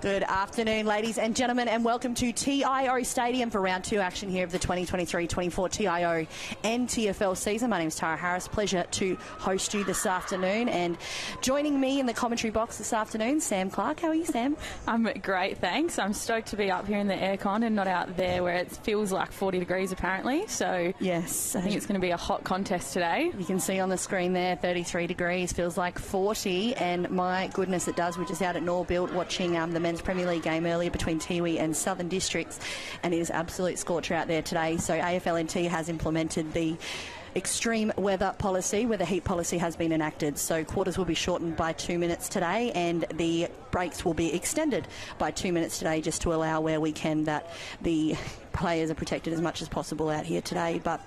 Good afternoon, ladies and gentlemen, and welcome to TIO Stadium for round 2 action here of the 2023-24 TIO NTFL season. My name is Tara Harris. Pleasure to host you this afternoon. And joining me in the commentary box this afternoon, Sam Clark. How are you, Sam? I'm great, thanks. I'm stoked to be up here in the aircon and not out there where it feels like 40 degrees apparently. So yes, I think it's going to be a hot contest today. You can see on the screen there, 33 degrees, feels like 40, and my goodness, it does. We're just out at Norbuilt watching the Men's Premier League game earlier between Tiwi and Southern Districts, and it is absolute scorcher out there today. So AFLNT has implemented the extreme weather policy, where the heat policy has been enacted. So quarters will be shortened by 2 minutes today, and the breaks will be extended by 2 minutes today, just to allow where we can that the players are protected as much as possible out here today. But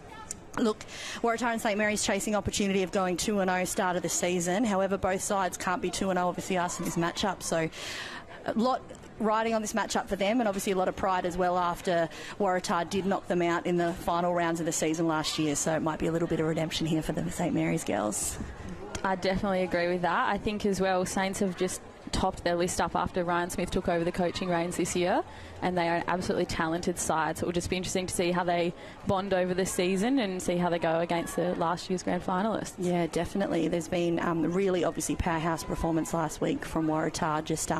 look, Waratah and St Mary's chasing opportunity of going 2-0 start of the season. However, both sides can't be 2-0 obviously after this matchup. So a lot riding on this matchup for them, and obviously a lot of pride as well after Waratah did knock them out in the final rounds of the season last year. So it might be a little bit of redemption here for the St Mary's girls. I definitely agree with that. I think as well, Saints have just topped their list up after Ryan Smith took over the coaching reins this year, and they are an absolutely talented side, so it will just be interesting to see how they bond over the season and see how they go against the last year's grand finalists. Yeah, definitely. There's been really obviously powerhouse performance last week from Waratah, just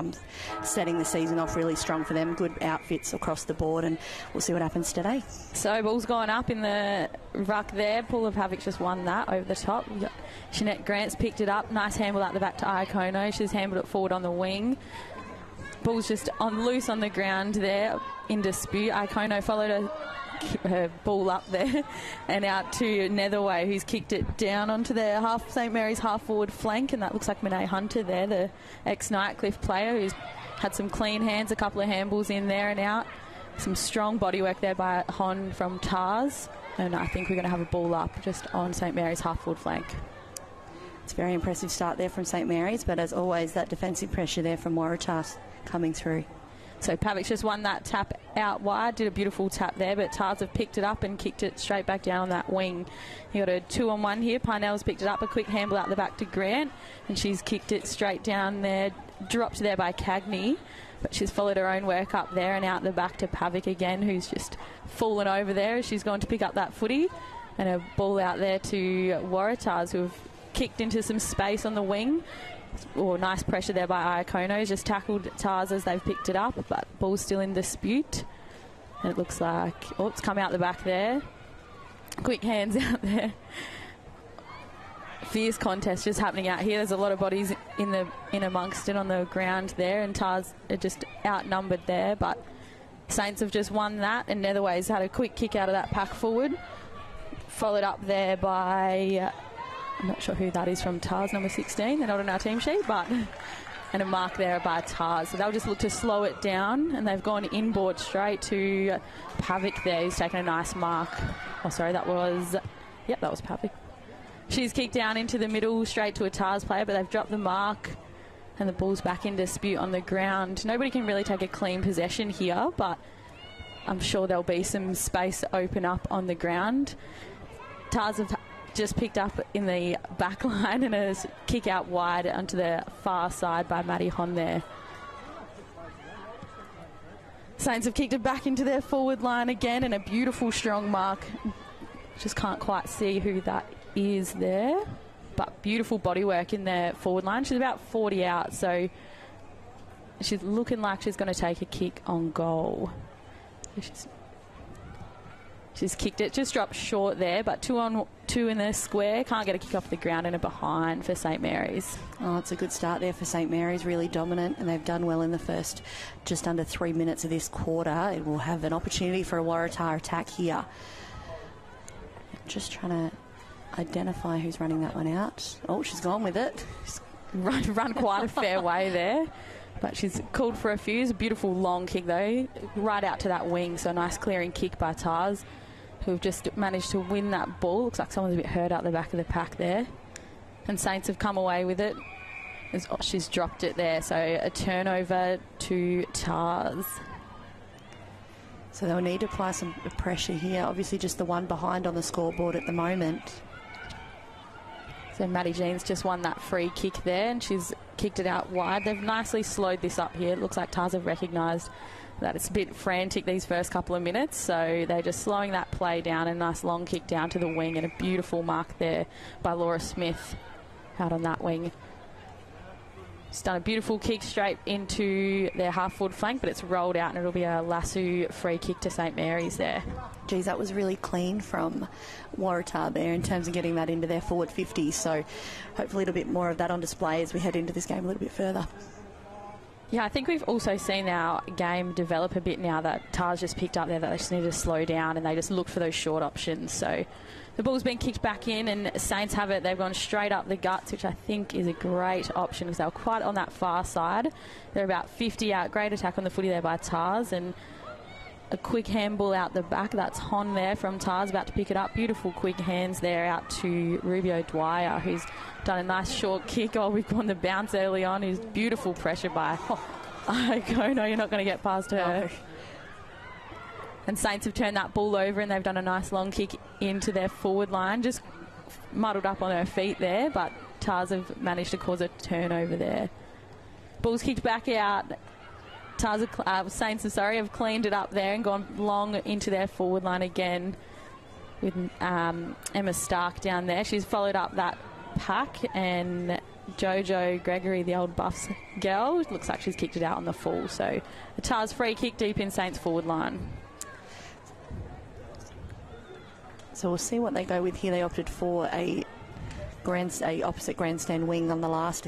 setting the season off really strong for them. Good outfits across the board, and we'll see what happens today. So ball's gone up in the ruck there. Pool of Havoc just won that over the top. Jeanette Grant's picked it up. Nice handle out the back to Iacono. She's handled it forward on the wing. Ball's just on loose on the ground there, in dispute. Iacono followed her ball up there and out to Netherway, who's kicked it down onto the St Mary's half-forward flank, and that looks like Monet Hunter there, the ex-Nightcliff player, who's had some clean hands, a couple of handballs in there and out. Some strong bodywork there by Hon from Tars, and I think we're going to have a ball up just on St Mary's half-forward flank. It's a very impressive start there from St Mary's, but as always, that defensive pressure there from Waratah coming through. So Pavic's just won that tap out wide, did a beautiful tap there, but Tars have picked it up and kicked it straight back down on that wing. You got a 2-on-1 here. Parnell's picked it up, a quick handle out the back to Grant, and she's kicked it straight down there, dropped there by Cagney, but she's followed her own work up there and out the back to Pavic again, who's just fallen over there as she's gone to pick up that footy, and a ball out there to Waratahs, who have kicked into some space on the wing. Nice pressure there by Iacono. Just tackled Tars as they've picked it up, but ball's still in dispute. And it looks like, it's come out the back there. Quick hands out there. Fierce contest just happening out here. There's a lot of bodies in amongst it on the ground there, and Tars are just outnumbered there, but Saints have just won that, and Netherway's had a quick kick out of that pack forward. Followed up there by, I'm not sure who that is from Tars, number 16. They're not on our team sheet, but and a mark there by Tars. So they'll just look to slow it down, and they've gone inboard straight to Pavic there, who's taken a nice mark. Oh, sorry, that was Pavic. She's kicked down into the middle straight to a Tars player, but they've dropped the mark, and the ball's back in dispute on the ground. Nobody can really take a clean possession here, but I'm sure there'll be some space to open up on the ground. Tars have just picked up in the back line, and a kick out wide onto the far side by Maddie Hon there. Saints have kicked it back into their forward line again, and a beautiful strong mark. Just can't quite see who that is there, but beautiful bodywork in their forward line. She's about 40 out, so she's looking like she's going to take a kick on goal. She's kicked it, just dropped short there, but 2-on-2 in the square. Can't get a kick off the ground, and a behind for St Mary's. Oh, it's a good start there for St Mary's, really dominant, and they've done well in the first just under 3 minutes of this quarter. It will have an opportunity for a Waratah attack here. Just trying to identify who's running that one out. Oh, she's gone with it. She's run quite a fair way there, but she's called for a few. It's a beautiful long kick though, right out to that wing, so a nice clearing kick by Tars, who've just managed to win that ball. Looks like someone's a bit hurt out the back of the pack there, and Saints have come away with it. She's dropped it there, so a turnover to Tars. So they'll need to apply some pressure here. Obviously just the one behind on the scoreboard at the moment. So Maddie Jean's just won that free kick there, and she's kicked it out wide. They've nicely slowed this up here. It looks like Tars have recognised that it's a bit frantic these first couple of minutes, so they're just slowing that play down. A nice long kick down to the wing and a beautiful mark there by Laura Smith out on that wing. She's done a beautiful kick straight into their half-forward flank, but it's rolled out and it'll be a lasso free kick to St Mary's there. Geez, that was really clean from Waratah there in terms of getting that into their forward 50, so hopefully a little bit more of that on display as we head into this game a little bit further. Yeah, I think we've also seen our game develop a bit now that Tars just picked up there that they just need to slow down and they just look for those short options. So the ball's been kicked back in and Saints have it. They've gone straight up the guts, which I think is a great option because they were quite on that far side. They're about 50 out. Great attack on the footy there by Tars and a quick handball out the back. That's Hon there from Tars about to pick it up. Beautiful quick hands there out to Rubio Dwyer, who's done a nice short kick. Oh, we've gone the bounce early on. He's beautiful pressure by Iko. No, you're not going to get past her. No. And Saints have turned that ball over and they've done a nice long kick into their forward line. Just muddled up on her feet there, but Tars have managed to cause a turnover there. Ball's kicked back out. Saints have cleaned it up there and gone long into their forward line again with Emma Stark down there. She's followed up that pack and Jojo Gregory, the old Buffs girl, looks like she's kicked it out on the full. So a Tars free kick deep in Saints forward line. So we'll see what they go with here. They opted for a opposite grandstand wing on the last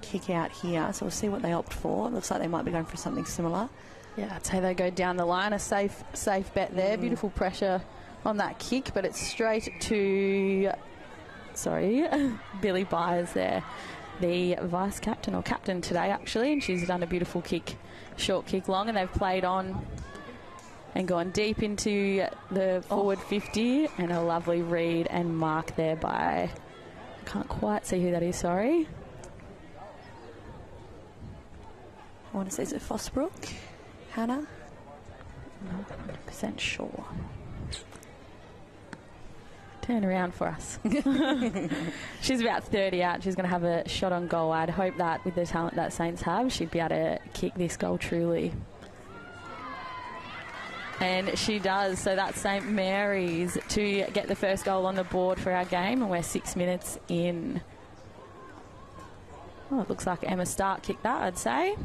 kick out here. So we'll see what they opt for. It looks like they might be going for something similar. Yeah, I'd say they go down the line. A safe bet there. Beautiful pressure on that kick, but it's straight to... Billy Byers there, the vice captain or captain today actually, and she's done a beautiful kick, short kick long, and they've played on and gone deep into the forward 50 and a lovely read and mark there by, I can't quite see who that is, sorry. I want to say, is it Fossbrook? Hannah? Not 100% sure. Turn around for us. She's about 30 out. She's going to have a shot on goal. I'd hope that with the talent that Saints have, she'd be able to kick this goal truly. And she does. So that's St Mary's to get the first goal on the board for our game. And we're 6 minutes in. Oh, it looks like Emma Stark kicked that, I'd say.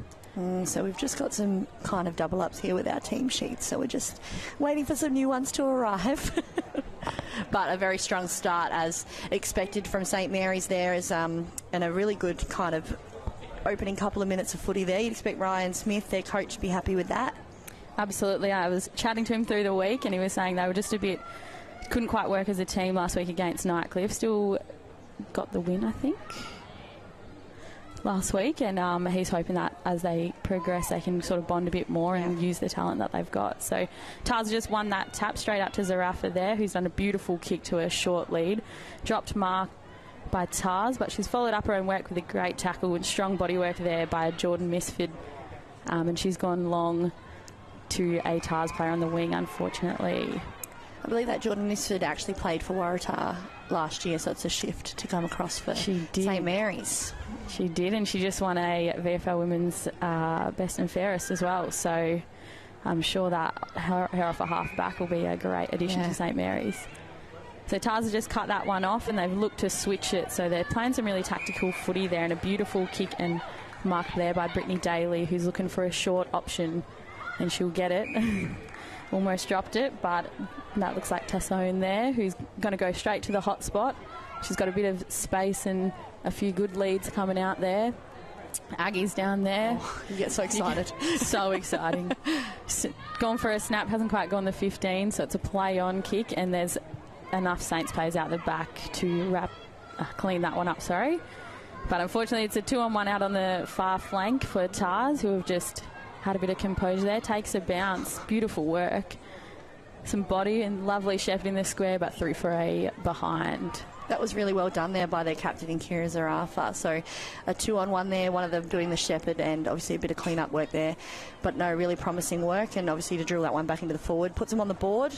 So we've just got some kind of double ups here with our team sheets. So we're just waiting for some new ones to arrive. But a very strong start as expected from St Mary's there and a really good kind of opening couple of minutes of footy there. You'd expect Ryan Smith, their coach, to be happy with that. Absolutely. I was chatting to him through the week and he was saying they were just a bit, couldn't quite work as a team last week against Nightcliff. Still got the win, I think, last week, and he's hoping that as they progress they can sort of bond a bit more and use the talent that they've got. So Tars just won that tap straight out to Zarafa there, who's done a beautiful kick to a short lead. Dropped mark by Tars, but she's followed up her own work with a great tackle and strong body work there by Jordan Misford, and she's gone long to a Tars player on the wing, unfortunately. I believe that Jordan Misford actually played for Waratah last year, so it's a shift to come across for St Mary's. She did, and she just won a VFL Women's Best and Fairest as well, so I'm sure that her off a half-back will be a great addition to St Mary's. So Tars have just cut that one off, and they've looked to switch it, so they're playing some really tactical footy there, and a beautiful kick and mark there by Brittany Daly, who's looking for a short option, and she'll get it. Almost dropped it, but that looks like Tassone there, who's going to go straight to the hot spot. She's got a bit of space and a few good leads coming out there. Aggie's down there. Oh, you get so excited. So exciting. Gone for a snap, hasn't quite gone the 15, so it's a play-on kick, and there's enough Saints players out the back to clean that one up, sorry. But unfortunately, it's a 2-on-1 out on the far flank for Tars, who have just had a bit of composure there. Takes a bounce. Beautiful work. Some body and lovely shepherd in the square, but through for a behind. That was really well done there by their captain in Kira Zarafa. So a 2-on-1 there, one of them doing the shepherd, and obviously a bit of clean-up work there. But no, really promising work, and obviously to drill that one back into the forward. Puts them on the board.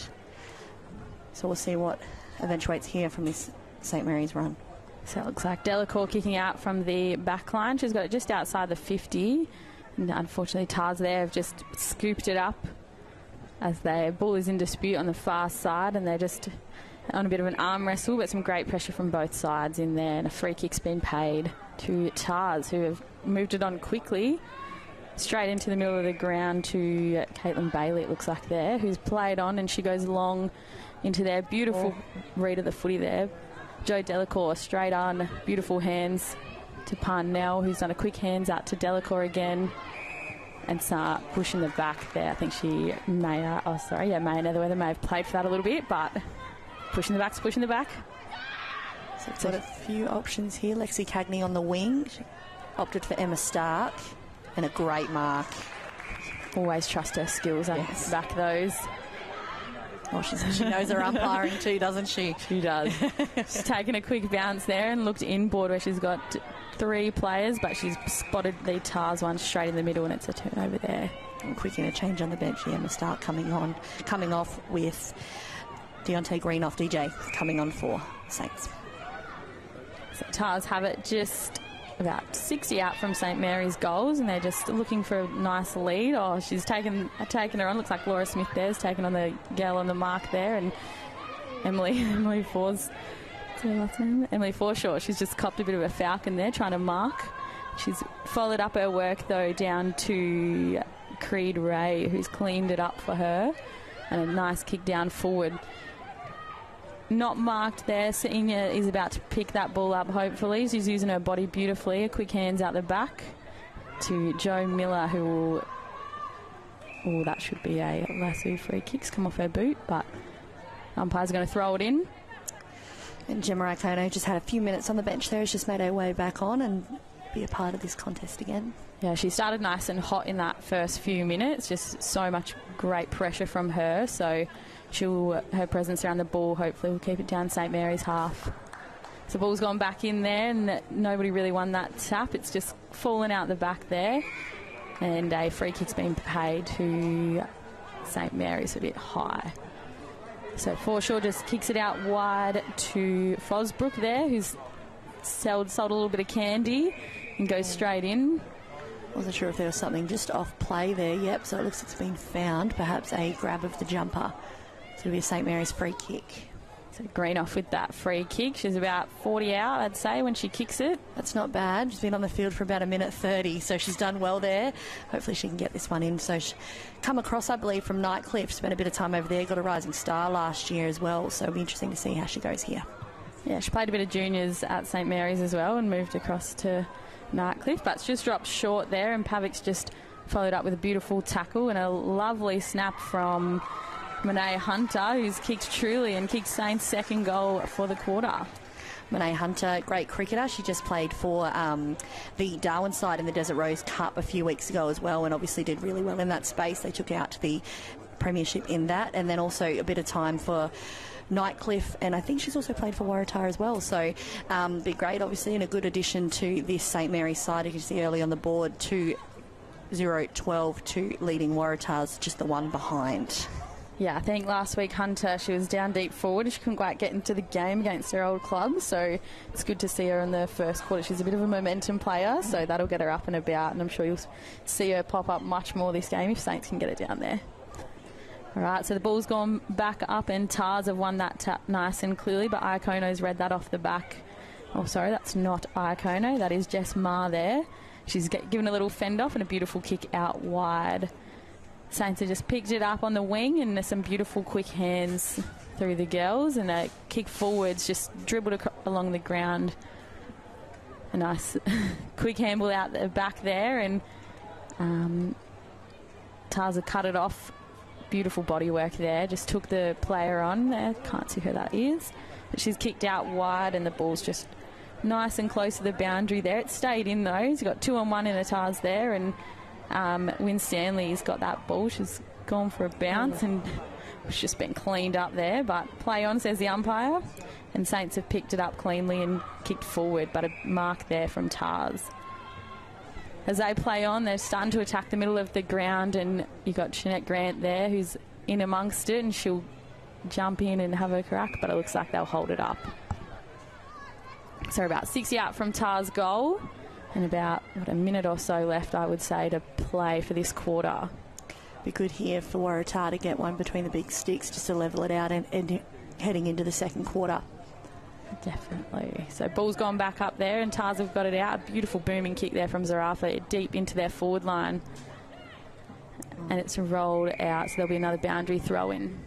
So we'll see what eventuates here from this St Mary's run. So it looks like Delacour kicking out from the back line. She's got it just outside the 50. And unfortunately, Tars there have just scooped it up as their ball is in dispute on the far side, and they're just on a bit of an arm wrestle, but some great pressure from both sides in there, and a free kick's been paid to Tars, who have moved it on quickly straight into the middle of the ground to Caitlin Bailey, it looks like there, who's played on, and she goes long into their beautiful read of the footy there. Jo Delacour straight on, beautiful hands to Parnell, who's done a quick hands out to Delacour again, and start pushing the back there. I think she may, Maya Netherweather may have played for that a little bit, but pushing the back's pushing the back. So it's got a few options here. Lexi Cagney on the wing. She opted for Emma Stark, and a great mark. Always trust her skills. Yes. Back those. Oh, she knows her umpiring too, doesn't she? She does. She's taken a quick bounce there and looked inboard where she's got 3 players, but she's spotted the Tars one straight in the middle, and it's a turnover there. And quick interchange on the bench. Emma Stark coming off with Deontay Green off DJ coming on for Saints. So Tars have it just about 60 out from St Mary's goals, and they're just looking for a nice lead. Oh, she's taken her on. Looks like Laura Smith there's taken on the girl on the mark there, and Emily Forshaw, she's just copped a bit of a falcon there trying to mark. She's followed up her work though down to Creed Ray, who's cleaned it up for her, and a nice kick down forward. Not marked there. Senior is about to pick that ball up, hopefully. She's using her body beautifully. A quick hands out the back to Joe Miller, who will... Oh, that should be a lasso free kicks come off her boot, but umpire's going to throw it in. And Gemma Iacono just had a few minutes on the bench there. Has just made her way back on and be a part of this contest again. Yeah, she started nice and hot in that first few minutes. Just so much great pressure from her, so... her presence around the ball hopefully will keep it down St Mary's half. So the ball's gone back in there, and nobody really won that tap. It's just fallen out the back there, and a free kick's been paid to St Mary's a bit high. So Forshaw just kicks it out wide to Fosbrook there, who's sold a little bit of candy and goes straight in. Wasn't sure if there was something just off play there. Yep, so it looks like it's been found. Perhaps a grab of the jumper. So it'll be a St Mary's free kick. So Green off with that free kick. She's about 40 out, I'd say, when she kicks it. That's not bad. She's been on the field for about 1:30, so she's done well there. Hopefully she can get this one in. So she come across, I believe, from Nightcliff. Spent a bit of time over there. Got a rising star last year as well, so it'll be interesting to see how she goes here. Yeah, she played a bit of juniors at St Mary's as well and moved across to Nightcliff, but it's just dropped short there, and Pavic's just followed up with a beautiful tackle and a lovely snap from Monet Hunter, who's kicked truly and kicked Saint's second goal for the quarter. Monet Hunter, great cricketer. She just played for the Darwin side in the Desert Rose Cup a few weeks ago as well, and obviously did really well in that space. They took her out to the premiership in that, and then also a bit of time for Nightcliff, and I think she's also played for Waratah as well. So be great, obviously, and a good addition to this St Mary's side. You can see early on the board 2-0-12 to leading Waratahs, just the one behind. Yeah, I think last week Hunter, she was down deep forward. She couldn't quite get into the game against her old club, so it's good to see her in the first quarter. She's a bit of a momentum player, so that'll get her up and about, and I'm sure you'll see her pop up much more this game if Saints can get it down there. All right, so the ball's gone back up, and Tars have won that tap nice and clearly, but Iacono's read that off the back. Oh, sorry, that's not Iacono. That is Jess Ma there. She's given a little fend off and a beautiful kick out wide. Saints have just picked it up on the wing, and there's some beautiful quick hands through the girls, and a kick forwards just dribbled along the ground. A nice quick handball out the back there, and Tars have cut it off. Beautiful body work there. Just took the player on there. Can't see who that is. But she's kicked out wide, and the ball's just nice and close to the boundary there. It stayed in though. He's got 2-on-1 in the Tars there, and Wyn Stanley's got that ball. She's gone for a bounce, and it's just been cleaned up there. But play on, says the umpire. And Saints have picked it up cleanly and kicked forward, but a mark there from Tars. As they play on, they're starting to attack the middle of the ground, and you've got Jeanette Grant there who's in amongst it, and she'll jump in and have a crack, but it looks like they'll hold it up. So about 60 out from Tar's goal, and about a minute or so left, I would say, to play for this quarter. Be good here for Waratah to get one between the big sticks just to level it out and heading into the second quarter. Definitely. So ball's gone back up there and Tars have got it out. A beautiful booming kick there from Waratah deep into their forward line. And it's rolled out, so there'll be another boundary throw in.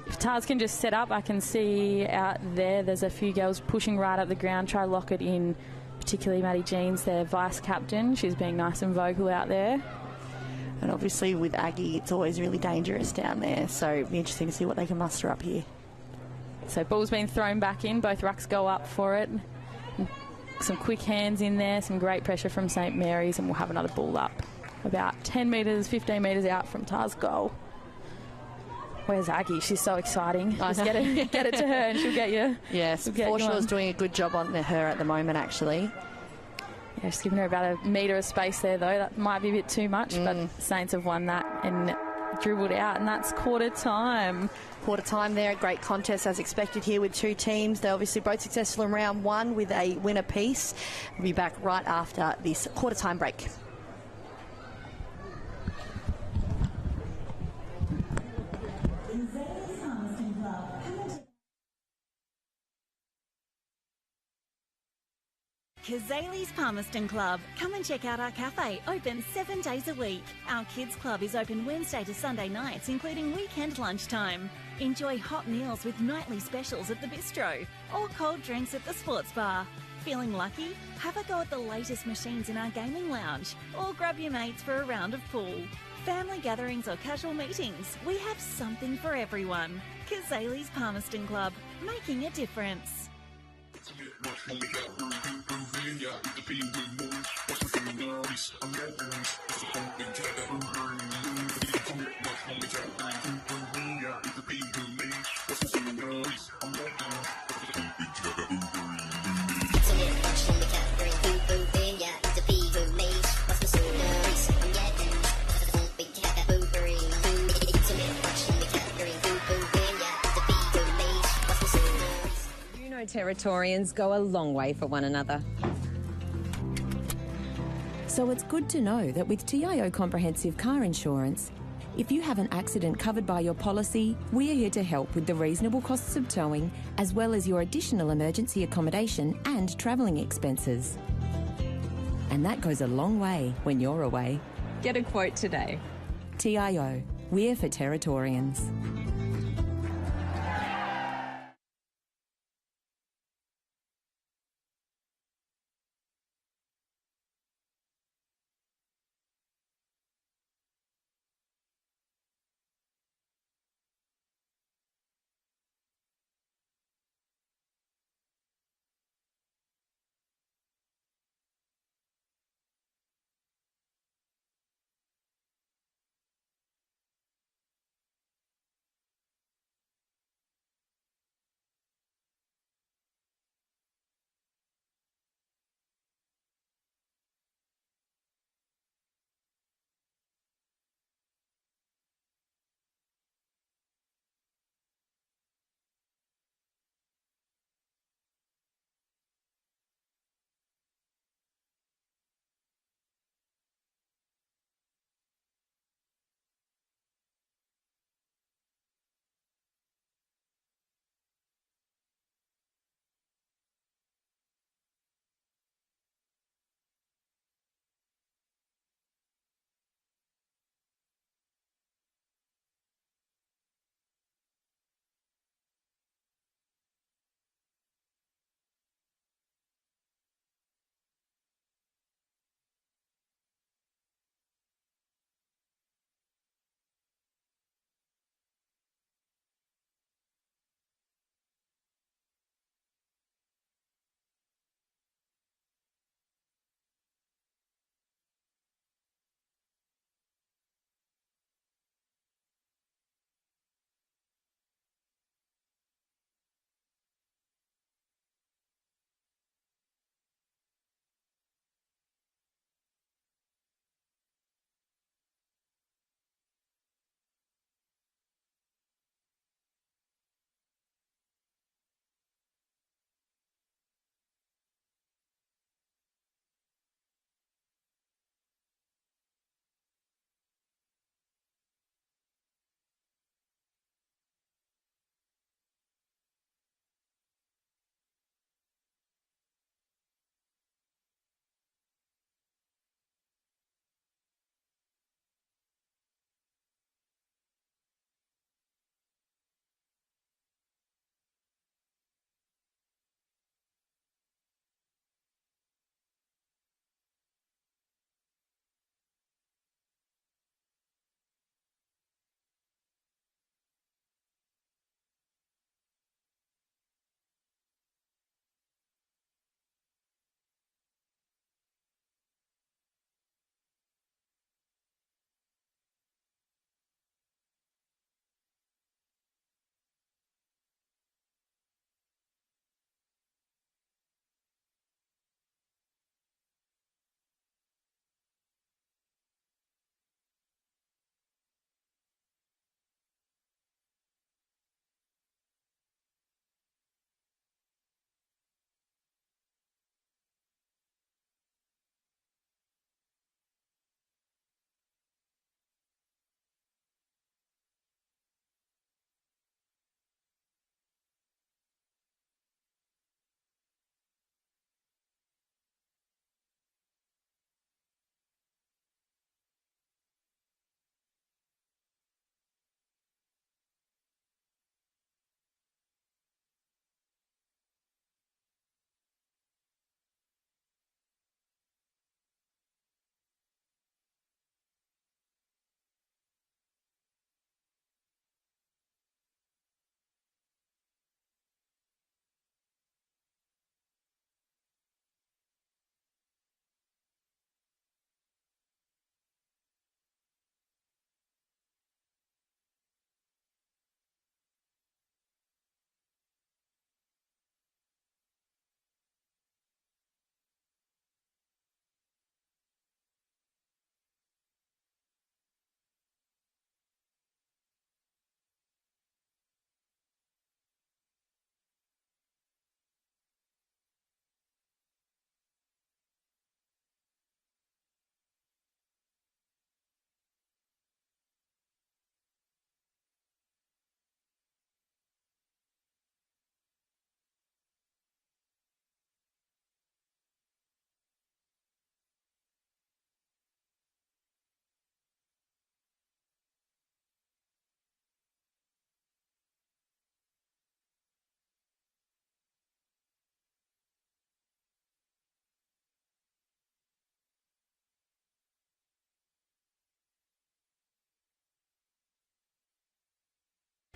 If Tars can just set up, I can see out there's a few girls pushing right up the ground, try to lock it in, particularly Maddie Jeans, their vice captain. She's being nice and vocal out there. And obviously with Aggie, it's always really dangerous down there, so it'll be interesting to see what they can muster up here. So ball's been thrown back in, both rucks go up for it. Some quick hands in there, some great pressure from St Mary's, and we'll have another ball up. About 10 metres, 15 metres out from Tar's goal. Where's Aggie? She's so exciting. Just get it to her and she'll get you. Yes, Forshaw's doing a good job on her at the moment, actually. Yeah, just giving her about a metre of space there, though. That might be a bit too much, but Saints have won that and dribbled out, and that's quarter time. Quarter time there, a great contest as expected here with two teams. They're obviously both successful in round one with a win apiece. We'll be back right after this quarter time break. Kazali's Palmerston Club. Come and check out our cafe, open 7 days a week. Our kids club is open Wednesday to Sunday nights, including weekend lunchtime. Enjoy hot meals with nightly specials at the bistro or cold drinks at the sports bar. Feeling lucky? Have a go at the latest machines in our gaming lounge or grab your mates for a round of pool. Family gatherings or casual meetings, we have something for everyone. Kazali's Palmerston Club, making a difference. Territorians go a long way for one another. So it's good to know that with TIO Comprehensive Car Insurance, if you have an accident covered by your policy, we are here to help with the reasonable costs of towing, as well as your additional emergency accommodation and travelling expenses. And that goes a long way when you're away. Get a quote today. TIO, we're for Territorians.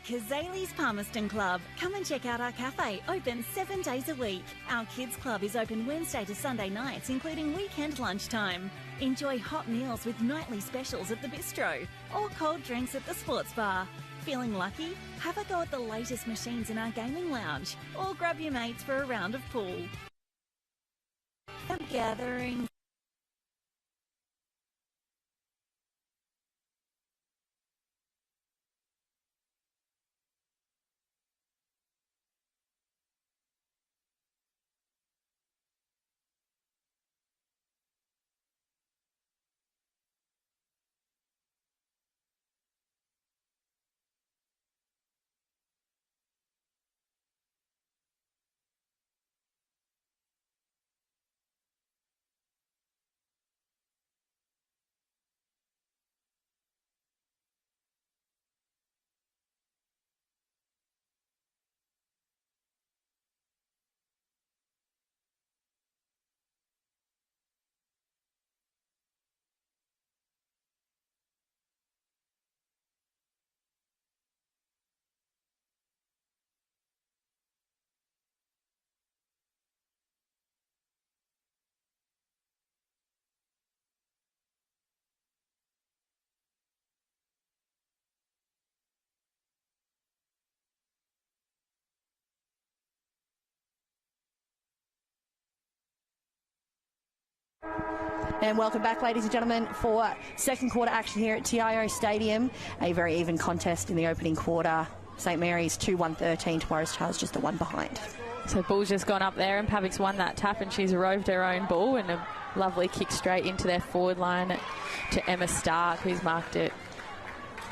Kazali's Palmerston Club. Come and check out our cafe, open 7 days a week. Our kids club is open Wednesday to Sunday nights, including weekend lunchtime. Enjoy hot meals with nightly specials at the bistro or cold drinks at the sports bar. Feeling lucky? Have a go at the latest machines in our gaming lounge or grab your mates for a round of pool. Gathering. And welcome back, ladies and gentlemen, for second quarter action here at TIO Stadium. A very even contest in the opening quarter. St Mary's 2-1-13 to Waratah's just a one behind. So ball's just gone up there and Pavik's won that tap and she's roved her own ball and a lovely kick straight into their forward line to Emma Stark, who's marked it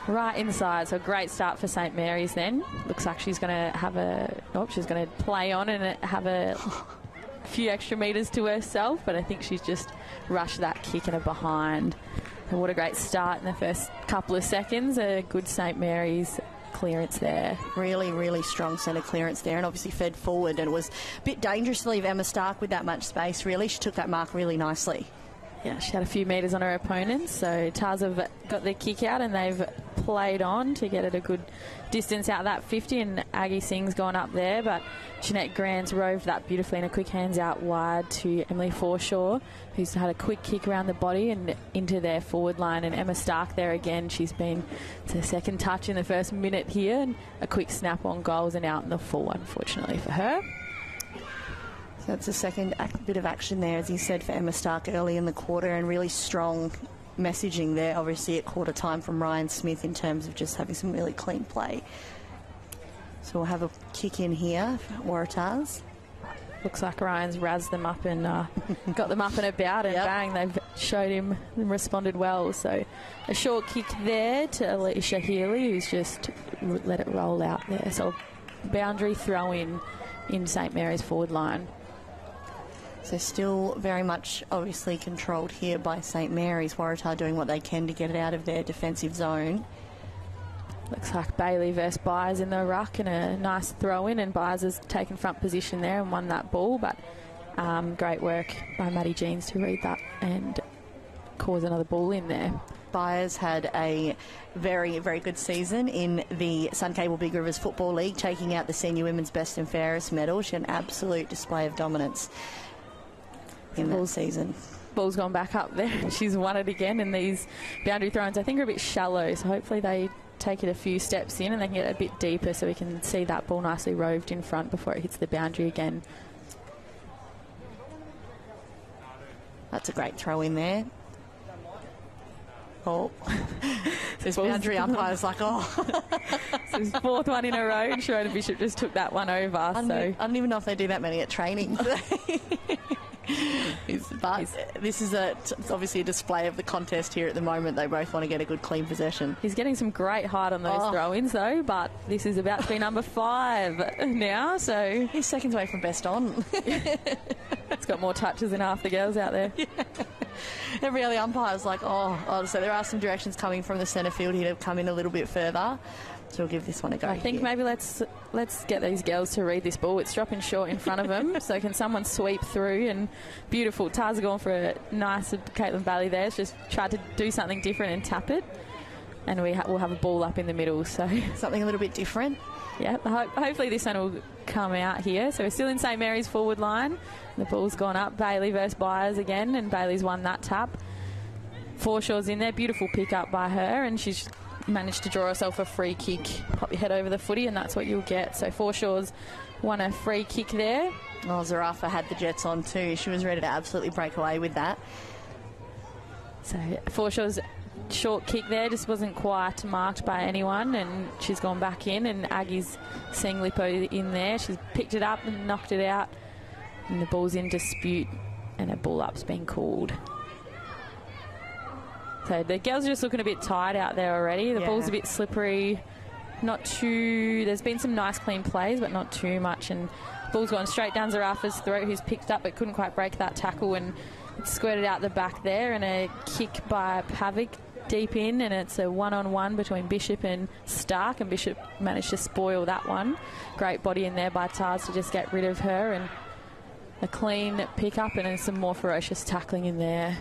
right inside. So a great start for St Mary's then. Looks like she's going to have she's going to play on and have a few extra metres to herself, but I think she's just rushed that kick and a behind. And what a great start in the first couple of seconds. A good St Mary's clearance there. Really, really strong centre clearance there and obviously fed forward, and it was a bit dangerous to leave Emma Stark with that much space, really. She took that mark really nicely. Yeah, she had a few metres on her opponents, so Tars have got their kick out and they've played on to get it a good distance out that 50, and Aggie Singh's gone up there, but Jeanette Grant's roved that beautifully in a quick hands out wide to Emily Forshaw, who's had a quick kick around the body and into their forward line, and Emma Stark there again. She's been to the second touch in the first minute here, and a quick snap on goals and out in the full, unfortunately for her. So that's the second bit of action there, as you said, for Emma Stark early in the quarter, and really strong messaging there, obviously, at quarter time from Ryan Smith in terms of just having some really clean play. So we'll have a kick in here for Waratahs. Looks like Ryan's razzed them up and got them up and about, and bang, they've showed him and responded well. So a short kick there to Alicia Healy, who's just let it roll out there. So boundary throw in St Mary's forward line. So still very much obviously controlled here by St Mary's. Waratah doing what they can to get it out of their defensive zone. Looks like Bailey versus Byers in the ruck and a nice throw in, and Byers has taken front position there and won that ball, but great work by Maddie Jeans to read that and cause another ball in there. Byers had a very, very good season in the Sun Cable Big Rivers Football League, taking out the Senior Women's Best and Fairest medal. She had an absolute display of dominance in that season. Ball's gone back up there. She's won it again, and these boundary throw-ins I think are a bit shallow, so hopefully they take it a few steps in and they can get it a bit deeper so we can see that ball nicely roved in front before it hits the boundary again. That's a great throw in there. Oh, this boundary umpire's like, oh. So his fourth one in a row, and Sharona Bishop just took that one over. I don't even know if they do that many at training. But this is it's obviously a display of the contest here at the moment. They both want to get a good clean possession. He's getting some great height on those throw-ins though, but this is about to be number 5 now, so he's seconds away from best on. It's got more touches than half the girls out there. Yeah. Every other umpire's like, so there are some directions coming from the centre field here to come in a little bit further. So we'll give this one a go. I think maybe let's get these girls to read this ball. It's dropping short in front of them. So can someone sweep through? And beautiful. Tars are going for a nice Caitlin Bailey there. She's just tried to do something different and tap it. and we'll have a ball up in the middle. So Something a little bit different. yeah, hopefully this one will come out here. So we're still in St Mary's forward line. The ball's gone up. Bailey versus Byers again, and Bailey's won that tap. Foreshaw's in there. Beautiful pick up by her, and she's managed to draw herself a free kick. Pop your head over the footy, and that's what you'll get. So Foreshaw's won a free kick there. Oh, Waratah had the jets on too. She was ready to absolutely break away with that. So Foreshaw's short kick there just wasn't quite marked by anyone, and she's gone back in, and Aggie's seeing Lippo in there. She's picked it up and knocked it out, and the ball's in dispute, and a ball up's been called. So the girls are just looking a bit tired out there already. The ball's a bit slippery. Not too... There's been some nice clean plays, but not too much, and the ball's gone straight down Zarafa's throat, who's picked up but couldn't quite break that tackle, and it's squirted out the back there, and a kick by Pavic deep in, and it's a one-on-one between Bishop and Stark, and Bishop managed to spoil that one. Great body in there by Tars to just get rid of her, and a clean pick-up, and then some more ferocious tackling in there.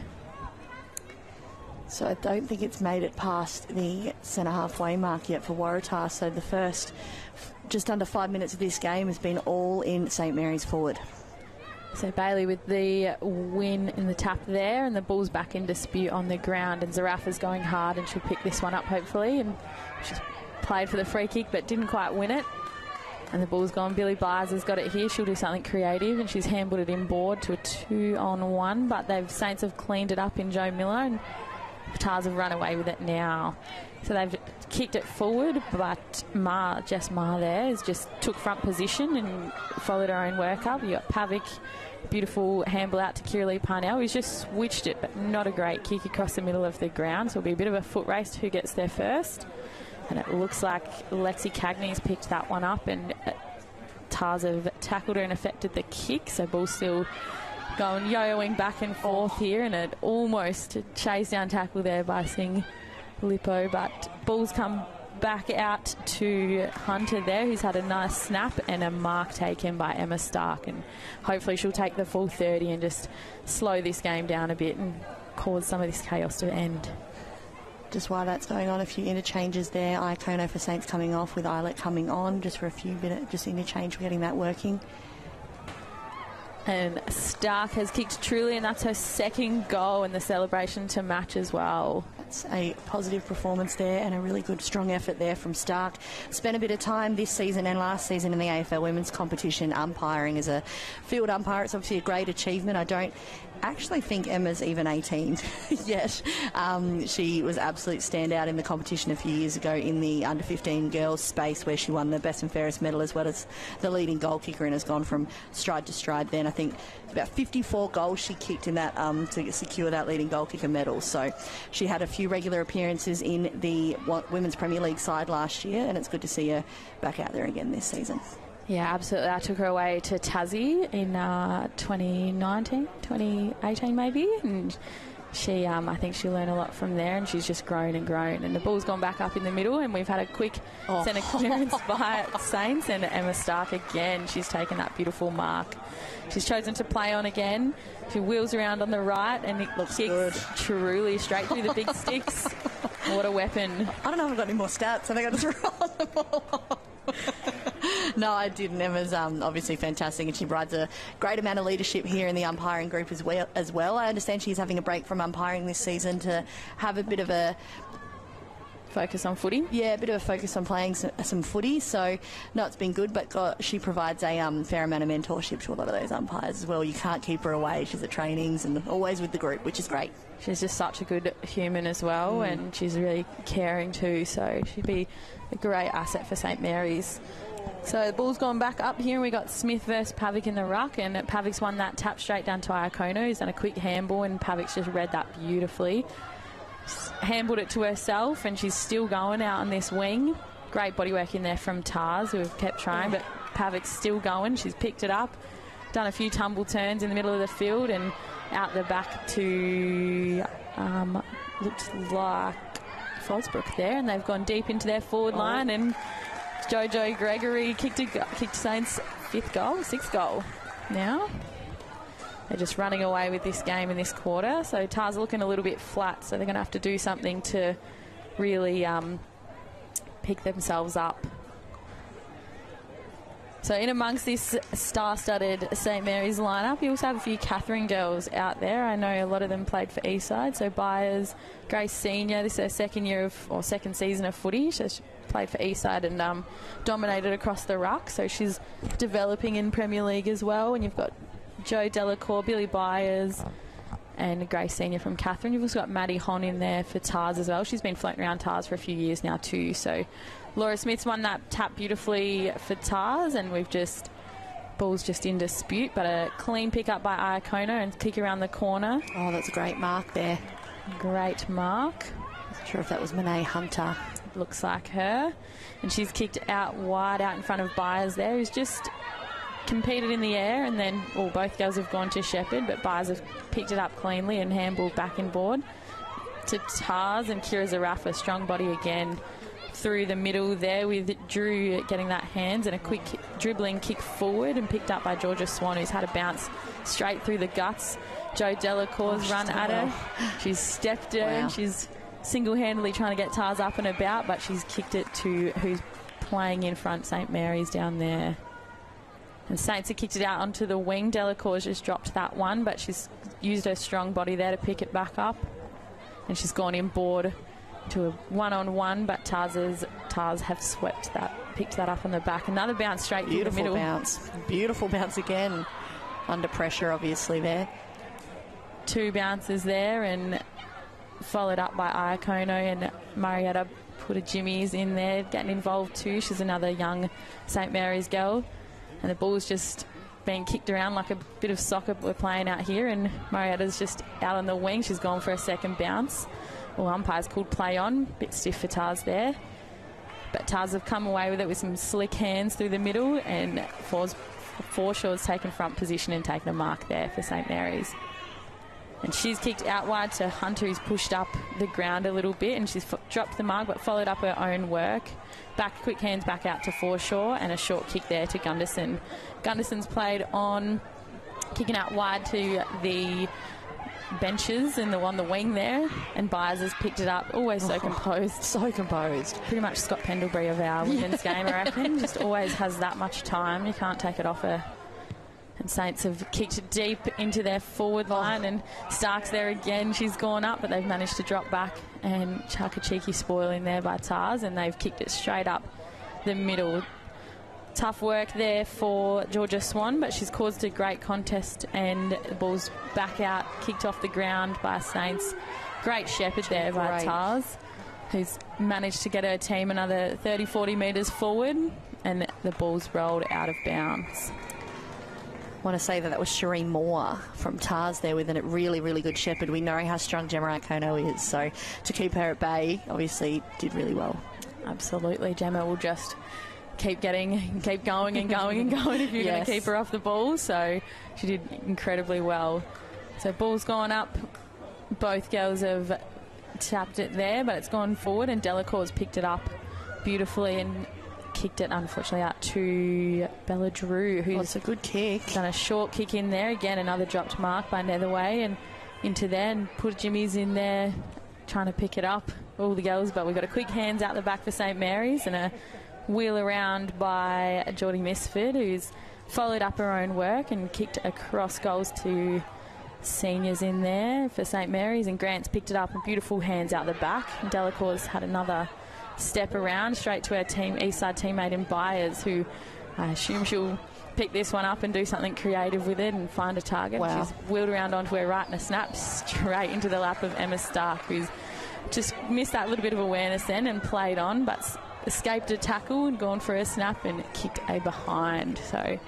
So I don't think it's made it past the centre halfway mark yet for Waratah. So the first just under 5 minutes of this game has been all in St Mary's forward. So Bailey with the win in the tap there, and the ball's back in dispute on the ground, and Zarafa's going hard, and she'll pick this one up hopefully, and she's played for the free kick but didn't quite win it, and the ball's gone. Billy Byers has got it here. She'll do something creative, and she's handballed it inboard to a 2-on-1, but Saints have cleaned it up in Joe Miller, and Tars have run away with it now. So they've kicked it forward, but Jess Ma there has just took front position and followed her own work up. You got Pavic, beautiful handball out to Kiralee Parnell, who's just switched it, but not a great kick across the middle of the ground. So it'll be a bit of a foot race to who gets there first. And it looks like Lexi Cagney's picked that one up, and Tars have tackled her and affected the kick. So ball's still going yo-yoing back and forth here, and it almost chase down tackle there by Singh Lippo, but ball's come back out to Hunter there, who's had a nice snap and a mark taken by Emma Stark, and hopefully she'll take the full 30 and just slow this game down a bit and cause some of this chaos to end. Just while that's going on, a few interchanges there. Iacono for Saints coming off with Eilert coming on just for a few minutes, just interchange, we're getting that working. And Stark has kicked truly, and that's her second goal, and the celebration to match as well. That's a positive performance there, and a really good, strong effort there from Stark. Spent a bit of time this season and last season in the AFL Women's Competition umpiring as a field umpire. It's obviously a great achievement. I don't actually think Emma's even 18 yet. She was absolute standout in the competition a few years ago in the under-15 girls space, where she won the best and fairest medal as well as the leading goal kicker, and has gone from stride to stride then. I think about 54 goals she kicked in that to secure that leading goal kicker medal. So she had a few regular appearances in the Women's Premier League side last year, and it's good to see her back out there again this season. Yeah, absolutely. I took her away to Tassie in 2018 maybe, and she, I think she learned a lot from there, and she's just grown and grown. And the ball's gone back up in the middle, and we've had a quick centre clearance by Saints, and Emma Stark again. She's taken that beautiful mark. She's chosen to play on again. She wheels around on the right, and it looks kicks truly straight through the big sticks. What a weapon. I don't know if I've got any more stats. I think I just rolled the ball. No, I didn't. Emma's obviously fantastic, and she provides a great amount of leadership here in the umpiring group as well. I understand she's having a break from umpiring this season to have a bit of a focus on footy. Yeah, a bit of a focus on playing some footy. So, no, it's been good, but she provides a fair amount of mentorship to a lot of those umpires as well. You can't keep her away. She's at trainings and always with the group, which is great. She's just such a good human as well, and she's really caring too, so she'd be a great asset for St Mary's. So the ball's gone back up here, and we got Smith versus Pavic in the ruck, and Pavic's won that tap straight down to Iacono. He's done a quick handball, and Pavic's just read that beautifully. She's handballed it to herself, and she's still going out on this wing. Great bodywork in there from Tars, who have kept trying, but Pavic's still going. She's picked it up, done a few tumble turns in the middle of the field, and out the back to looks like Fosbrook there, and they've gone deep into their forward line, and Jojo Gregory kicked Saints' sixth goal now. They're just running away with this game in this quarter, so Tars are looking a little bit flat, so they're going to have to do something to really pick themselves up. So in amongst this star-studded St Mary's lineup, you also have a few Catherine girls out there. I know a lot of them played for Eastside. So Byers, Grace Senior, this is her second season of footy. She's played for Eastside and dominated across the ruck. So she's developing in Premier League as well. And you've got Jo Delacour, Billy Byers, and Grace Senior from Catherine. You've also got Maddie Hon in there for Tars as well. She's been floating around Tars for a few years now too. So Laura Smith's won that tap beautifully for Tars, and ball's just in dispute, but a clean pick up by Iacona and kick around the corner. Oh, that's a great mark there. Great mark. Not sure if that was Monet Hunter. Looks like her. And she's kicked out wide out in front of Byers there, who's just competed in the air, and then both girls have gone to Shepherd, but Byers have picked it up cleanly and handball back inboard to Tars, and Kira Zarafa, strong body again through the middle there with Drew getting that hands and a quick dribbling kick forward and picked up by Georgia Swan, who's had a bounce straight through the guts. Jo Delacour's run at her. She's stepped her and she's single-handedly trying to get Tars up and about, but she's kicked it to who's playing in front, St Mary's down there. And Saints have kicked it out onto the wing. Delacour's just dropped that one, but she's used her strong body there to pick it back up. And she's gone inboard to a one-on-one, but Tars have swept that, picked that up on the back. Another bounce straight through the middle. Beautiful bounce again. Under pressure, obviously, there. Two bounces there, and followed up by Iacona, and Marietta put a Jimmy's in there, getting involved too. She's another young St Mary's girl. And the ball's just being kicked around like a bit of soccer we're playing out here, and Marietta's just out on the wing. She's gone for a second bounce. Well, umpire's called play on. Bit stiff for Tars there. But Tars have come away with it with some slick hands through the middle, and Forshaw's taken front position and taken a mark there for St Mary's. And she's kicked out wide to Hunter, who's pushed up the ground a little bit, and she's dropped the mark but followed up her own work. Quick hands back out to Forshaw, and a short kick there to Gunderson. Gunderson's played on, kicking out wide to the benches and on the wing there, and Byers has picked it up. Always so composed. So composed. Pretty much Scott Pendlebury of our women's game, I reckon. Just always has that much time. You can't take it off her. And Saints have kicked it deep into their forward line, and Stark's there again. She's gone up, but they've managed to drop back and chuck a cheeky spoil in there by Tars, and they've kicked it straight up the middle. Tough work there for Georgia Swan, but she's caused a great contest, and the ball's back out, kicked off the ground by Saints. Great shepherd there by Tars, who's managed to get her team another 30-40 metres forward, and the ball's rolled out of bounds. I want to say that was Shireen Moore from Tars there with a really, really good shepherd. We know how strong Gemma Iacona is, so to keep her at bay, obviously did really well. Absolutely. Gemma will just keep going and going and going if you're going to keep her off the ball, so she did incredibly well. So ball's gone up. Both girls have tapped it there, but it's gone forward, and Delacour's picked it up beautifully and kicked it unfortunately out to Bella Drew, who's a good kick. Done a short kick in there. Again, another dropped mark by Netherway, and into there, and put Jimmy's in there trying to pick it up, all the girls, but we've got a quick hands out the back for St Mary's, and a wheel around by Geordie Misford, who's followed up her own work and kicked across goals to seniors in there for St Mary's, and Grant's picked it up, and beautiful hands out the back. And Delacour's had another step around straight to her Eastside teammate in Byers, who I assume she'll pick this one up and do something creative with it and find a target. Wow. She's wheeled around onto her right, and a snap straight into the lap of Emma Stark, who's just missed that little bit of awareness then and played on, but escaped a tackle and gone for a snap and kicked a behind. So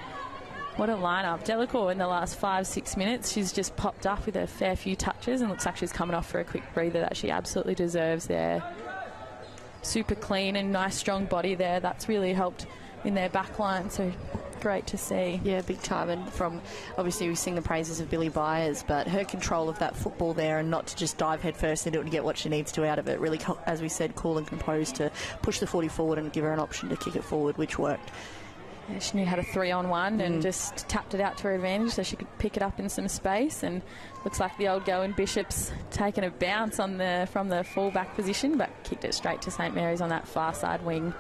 what a lineup. Delacour in the last 5-6 minutes, she's just popped up with a fair few touches and looks like she's coming off for a quick breather that she absolutely deserves there. Super clean and nice strong body there. That's really helped in their back line, so great to see. Yeah, big time. And from, obviously we sing the praises of Billy Byers, but her control of that football there and not to just dive head first into it and get what she needs to out of it, really, as we said, cool and composed to push the 40 forward and give her an option to kick it forward, which worked. Yeah, she knew how to 3-on-1 and just tapped it out to her advantage so she could pick it up in some space. And looks like the old girl in Bishop's taken a bounce from the full-back position, but kicked it straight to St Mary's on that far side wing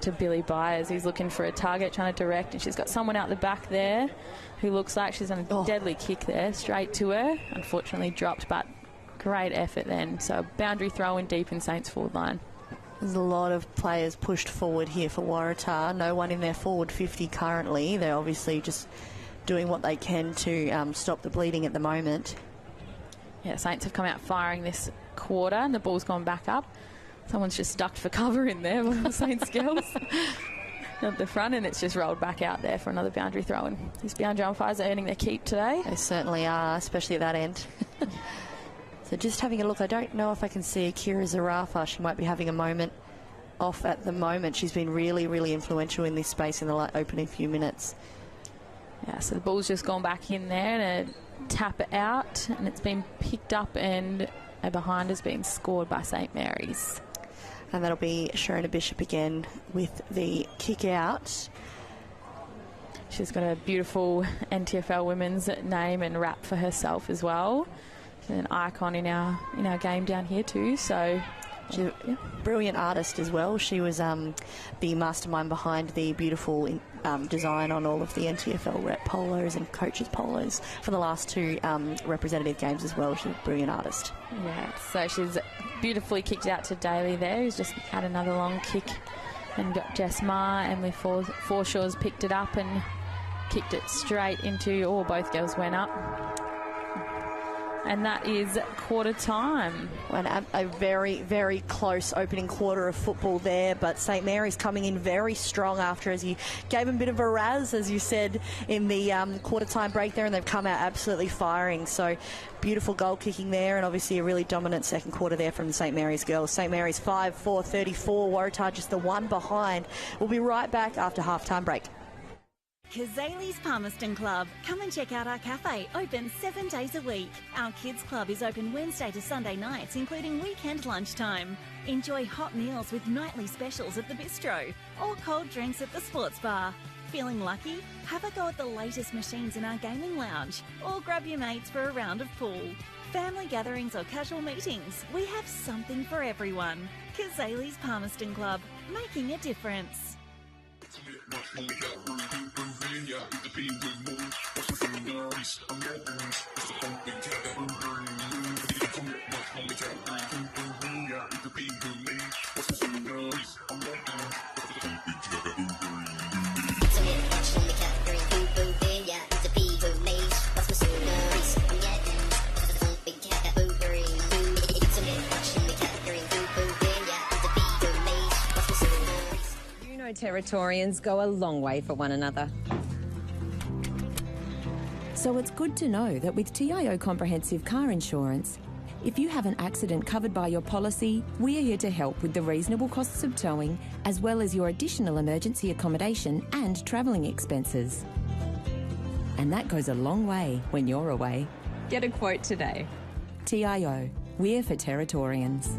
to Billy Byers, who's looking for a target, trying to direct, and she's got someone out the back there who looks like she's done a deadly kick there straight to her. Unfortunately dropped, but great effort then. So boundary throw in deep in Saints forward line. There's a lot of players pushed forward here for Waratah. No one in their forward 50 currently. They're obviously just doing what they can to stop the bleeding at the moment. Yeah, Saints have come out firing this quarter and the ball's gone back up. Someone's just ducked for cover in there, one of the Saints girls at the front, and it's just rolled back out there for another boundary throw. And these boundary umpires are earning their keep today. They certainly are, especially at that end. So just having a look, I don't know if I can see Kira Zarafa. She might be having a moment off at the moment. She's been really, really influential in this space in the opening few minutes. Yeah, so the ball's just gone back in there and tap it out, and it's been picked up, and a behind has been scored by St Mary's. And that'll be Sharona Bishop again with the kick out. She's got a beautiful NTFL women's name and wrap for herself as well. She's an icon in our game down here too. So she's a brilliant artist as well. She was the mastermind behind the beautiful design on all of the NTFL rep polos and coaches polos for the last two representative games as well. She's a brilliant artist. Yeah, so she's beautifully kicked out to Daly there, who's just had another long kick, and got Jess Ma, and with Forshaw's picked it up and kicked it straight into, both girls went up. And that is quarter time. And a very, very close opening quarter of football there, but St Mary's coming in very strong after, as you gave them a bit of a razz, as you said, in the quarter time break there, and they've come out absolutely firing. So beautiful goal kicking there, and obviously a really dominant second quarter there from the St Mary's girls. St Mary's 5-4-34, Waratah just the one behind. We'll be right back after half-time break. Kazali's Palmerston Club. Come and check out our cafe, open 7 days a week. Our kids club is open Wednesday to Sunday nights, including weekend lunchtime. Enjoy hot meals with nightly specials at the bistro, or cold drinks at the sports bar. Feeling lucky? Have a go at the latest machines in our gaming lounge, or grab your mates for a round of pool. Family gatherings or casual meetings, we have something for everyone. Kazali's Palmerston Club, making a difference. Territorians go a long way for one another. So it's good to know that with TIO Comprehensive Car Insurance, if you have an accident covered by your policy, we are here to help with the reasonable costs of towing, as well as your additional emergency accommodation and travelling expenses. And that goes a long way when you're away. Get a quote today. TIO, we're for Territorians.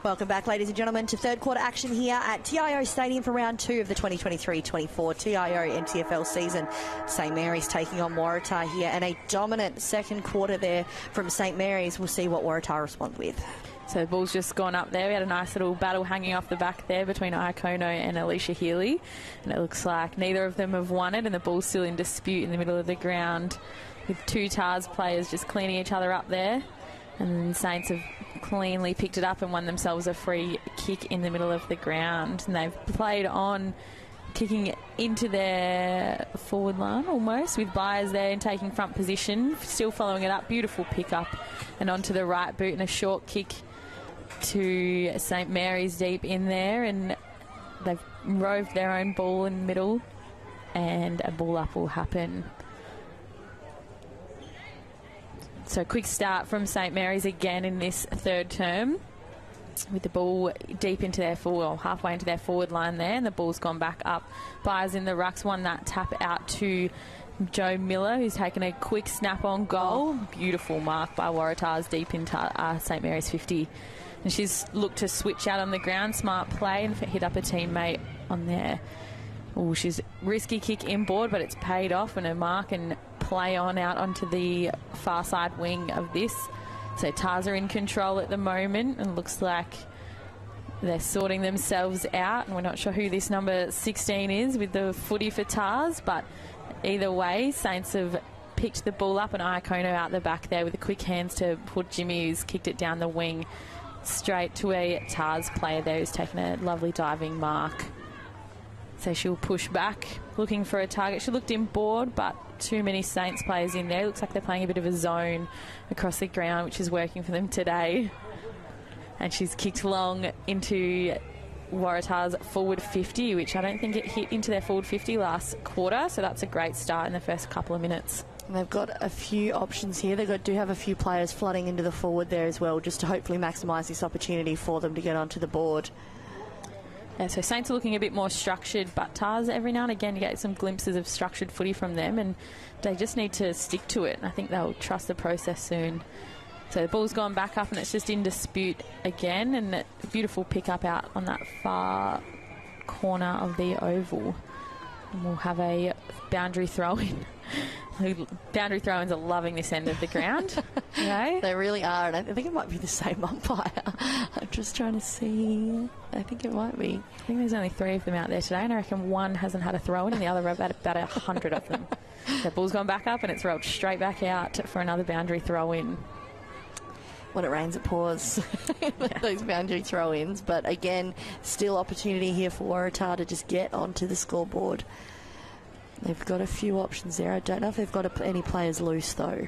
Welcome back, ladies and gentlemen, to third quarter action here at TIO Stadium for round 2 of the 2023-24 TIO NTFL season. St Mary's taking on Waratah here, and a dominant second quarter there from St Mary's. We'll see what Waratah respond with. So the ball's just gone up there. We had a nice little battle hanging off the back there between Iacono and Alicia Healy. And it looks like neither of them have won it, and the ball's still in dispute in the middle of the ground with two TARS players just cleaning each other up there. And Saints have cleanly picked it up and won themselves a free kick in the middle of the ground. And they've played on, kicking into their forward line almost, with Byers there and taking front position, still following it up. Beautiful pick up and onto the right boot, and a short kick to St Mary's deep in there. And they've roved their own ball in the middle, and a ball up will happen. So quick start from St Mary's again in this third term, with the ball deep into their forward, or halfway into their forward line there, and the ball's gone back up. Byers in the rucks, won that tap out to Joe Miller, who's taken a quick snap-on goal. Beautiful mark by Waratah's deep into St Mary's 50. And she's looked to switch out on the ground, smart play, and hit up a teammate on there. Oh, she's risky kick inboard, but it's paid off, and a mark and play on out onto the far side wing of this. So TARS are in control at the moment, and looks like they're sorting themselves out, and we're not sure who this number 16 is with the footy for TARS, but either way, Saints have picked the ball up, and Iacono out the back there with the quick hands to put Jimmy, who's kicked it down the wing straight to a TARS player there who's taken a lovely diving mark. So she'll push back, looking for a target. She looked inboard, but too many Saints players in there. Looks like they're playing a bit of a zone across the ground, which is working for them today. And she's kicked long into Waratah's forward 50, which I don't think it hit into their forward 50 last quarter. So that's a great start in the first couple of minutes. And they've got a few options here. They do have a few players flooding into the forward there as well, just to hopefully maximise this opportunity for them to get onto the board. Yeah, so Saints are looking a bit more structured, but TARS, every now and again you get some glimpses of structured footy from them, and they just need to stick to it. And I think they'll trust the process soon. So the ball's gone back up, and it's just in dispute again, and a beautiful pick up out on that far corner of the oval. And we'll have a boundary throw-in. Boundary throw-ins are loving this end of the ground. Okay? They really are, and I think it might be the same umpire. I'm just trying to see. I think it might be. I think there's only 3 of them out there today, and I reckon one hasn't had a throw-in, and the other have had about 100 of them. The ball's gone back up, and it's rolled straight back out for another boundary throw-in. When it rains, it pours. Those boundary throw-ins. But again, still opportunity here for Waratah to just get onto the scoreboard. They've got a few options there. I don't know if they've got any players loose, though.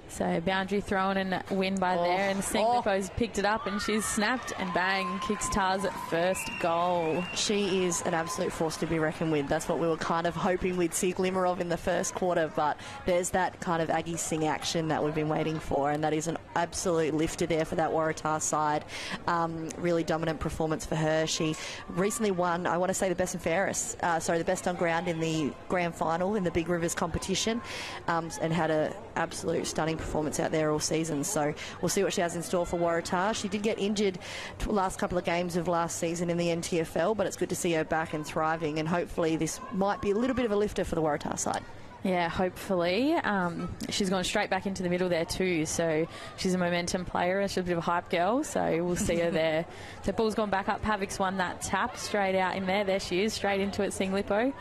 So boundary thrown and win by there, and Singlipo's picked it up, and she's snapped and bang, kicks TARS at first goal. She is an absolute force to be reckoned with. That's what we were kind of hoping we'd see a glimmer of in the first quarter, but there's that kind of Aggie Sing action that we've been waiting for, and that is an absolute lifter there for that Waratah side. Really dominant performance for her. She recently won, I want to say, the best and fairest, the best on ground in the grand final in the Big Rivers competition, and had an absolute stunning performance out there all season. So we'll see what she has in store for Waratah. She did get injured last couple of games of last season in the NTFL, but it's good to see her back and thriving, and hopefully this might be a little bit of a lifter for the Waratah side. Yeah, hopefully. She's gone straight back into the middle there too, so she's a momentum player and she's a bit of a hype girl, so we'll see her there. So ball's gone back up. Havoc's won that tap straight out in there. There she is, straight into it, Singlipo.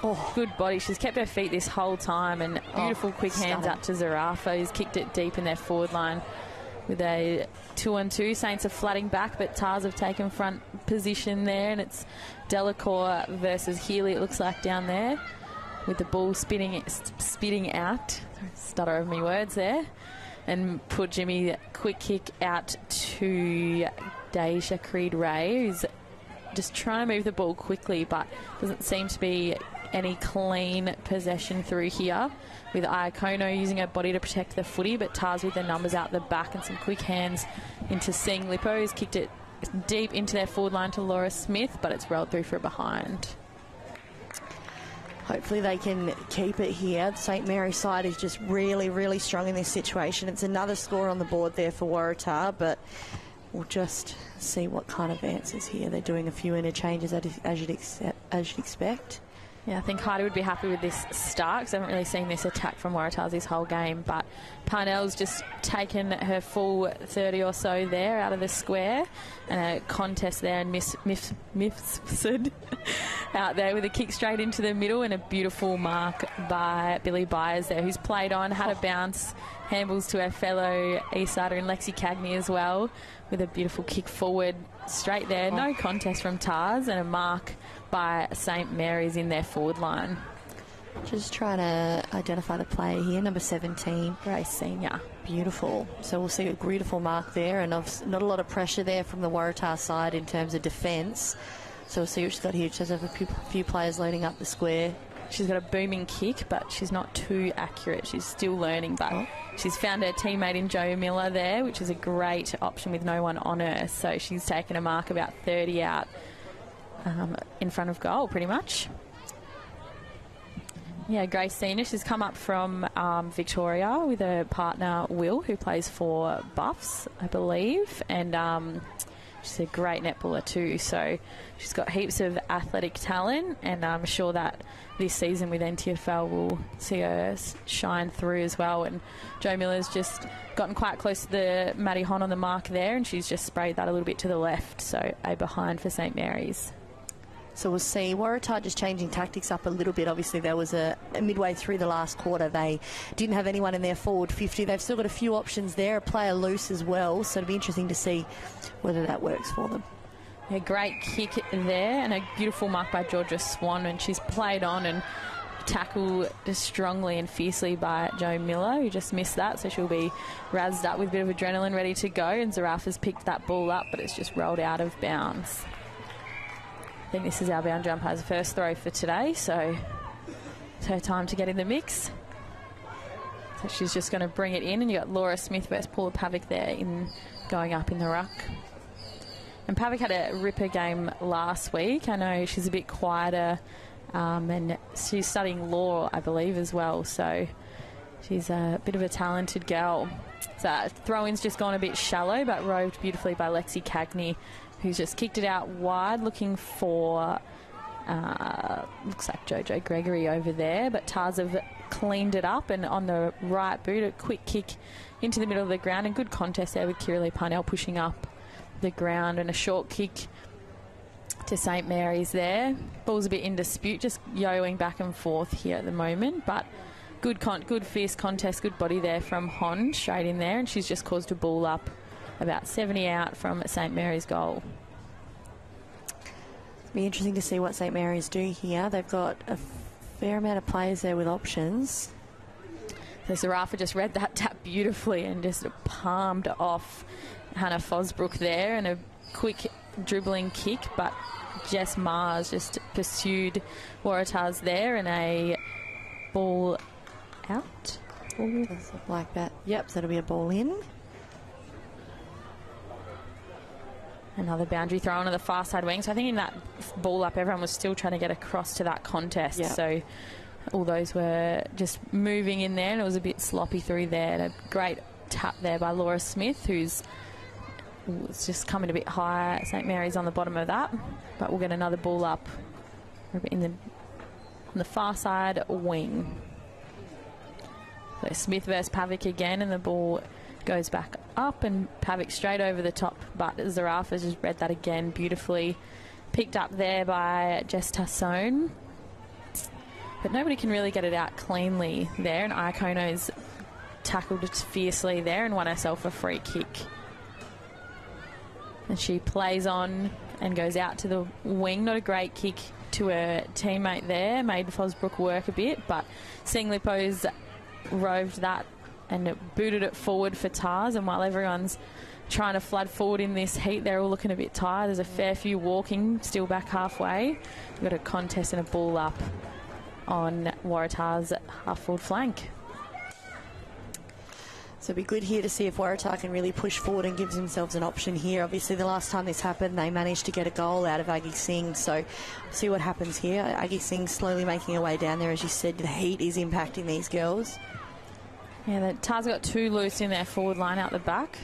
Oh, good body. She's kept her feet this whole time, and beautiful quick hands up to Zarafa, who's kicked it deep in their forward line with a 2-on-2. Saints are flooding back, but TARS have taken front position there, and it's Delacour versus Healy, it looks like, down there, with the ball spitting out. Stutter of me words there. And put Jimmy quick kick out to Deja Creed-Ray, who's just trying to move the ball quickly, but doesn't seem to be any clean possession through here, with Iacono using her body to protect the footy, but TARS with their numbers out the back, and some quick hands into Singlipo, who's kicked it deep into their forward line to Laura Smith, but it's rolled through for a behind. Hopefully they can keep it here. The St Mary's side is just really, really strong in this situation. It's another score on the board there for Waratah, but we'll just see what kind of answers here. They're doing a few interchanges as you'd expect. Yeah, I think Heidi would be happy with this start because I haven't really seen this attack from Waratahs this whole game. But Parnell's just taken her full 30 or so there out of the square, and a contest there, and Mifsud out there with a kick straight into the middle, and a beautiful mark by Billy Byers there, who's played on, had a bounce, handballs to her fellow Eastsider and Lexi Cagney as well, with a beautiful kick forward straight there. No contest from Tars, and a mark by St Mary's in their forward line. Just trying to identify the player here, number 17. Grace Senior. Beautiful. So we'll see a beautiful mark there, and not a lot of pressure there from the Waratah side in terms of defence. So we'll see what she's got here. She does have a few players loading up the square. She's got a booming kick, but she's not too accurate. She's still learning, but she's found her teammate in Jo Miller there, which is a great option with no one on her. So she's taken a mark about 30 out in front of goal, pretty much. Yeah, Grace Senior, she's come up from Victoria with her partner Will, who plays for Buffs, I believe, and she's a great netballer too. So she's got heaps of athletic talent, and I'm sure that this season with NTFL will see her shine through as well. And Jo Miller's just gotten quite close to the Maddie Hon on the mark there, and she's just sprayed that a little bit to the left, so a behind for St Mary's. So we'll see Waratah just changing tactics up a little bit. Obviously, there was a midway through the last quarter, they didn't have anyone in their forward 50. They've still got a few options there, a player loose as well, so it'll be interesting to see whether that works for them. A great kick there, and a beautiful mark by Georgia Swan, and she's played on and tackled just strongly and fiercely by Jo Miller, who just missed that, so she'll be razzed up with a bit of adrenaline ready to go, and Zarafa's picked that ball up, but it's just rolled out of bounds. I think this is our bound jumper's first throw for today, so it's her time to get in the mix. So she's just going to bring it in, and you've got Laura Smith versus Paula Pavic there going up in the ruck. And Pavic had a ripper game last week. I know she's a bit quieter, and she's studying law, I believe, as well, so she's a bit of a talented girl. So throw-in's just gone a bit shallow, but roved beautifully by Lexi Cagney, who's just kicked it out wide, looking for, looks like Jojo Gregory over there, but Tars have cleaned it up, and on the right boot, a quick kick into the middle of the ground, and good contest there with Kiralee Parnell pushing up the ground, and a short kick to St Mary's there. Ball's a bit in dispute, just yo-ing back and forth here at the moment, but good fierce contest, good body there from Hon, straight in there, and she's just caused a ball up about 70 out from St Mary's goal. It'll be interesting to see what St Mary's do here. They've got a fair amount of players there with options. So Zarafa just read that tap beautifully and just palmed off Hannah Fosbrook there, and a quick dribbling kick, but Jess Mars just pursued Waratahs there, and a ball out. Does look like that. Yep, so that'll be a ball in. Another boundary throw on the far side wing. So I think in that ball up, everyone was still trying to get across to that contest. Yep. So all those were just moving in there, and it was a bit sloppy through there. And a great tap there by Laura Smith, who's just coming a bit higher. St Mary's on the bottom of that, but we'll get another ball up on the far side wing. So Smith versus Pavic again, and the ball goes back up, and Pavic straight over the top, but Zarafa just read that again beautifully. Picked up there by Jess Tassone, but nobody can really get it out cleanly there, and Iacono's tackled it fiercely there and won herself a free kick. And she plays on and goes out to the wing. Not a great kick to her teammate there, made Fosbrook work a bit, but Singlipo's roved that and it booted it forward for Tars, and while everyone's trying to flood forward in this heat, they're all looking a bit tired. There's a fair few walking, still back halfway. We've got a contest and a ball up on Waratah's half-forward flank. So it'll be good here to see if Waratah can really push forward and give themselves an option here. Obviously, the last time this happened, they managed to get a goal out of Aggie Singh. So we'll see what happens here. Aggie Singh slowly making her way down there. As you said, the heat is impacting these girls. Yeah, the Tars got two loose in their forward line out the back.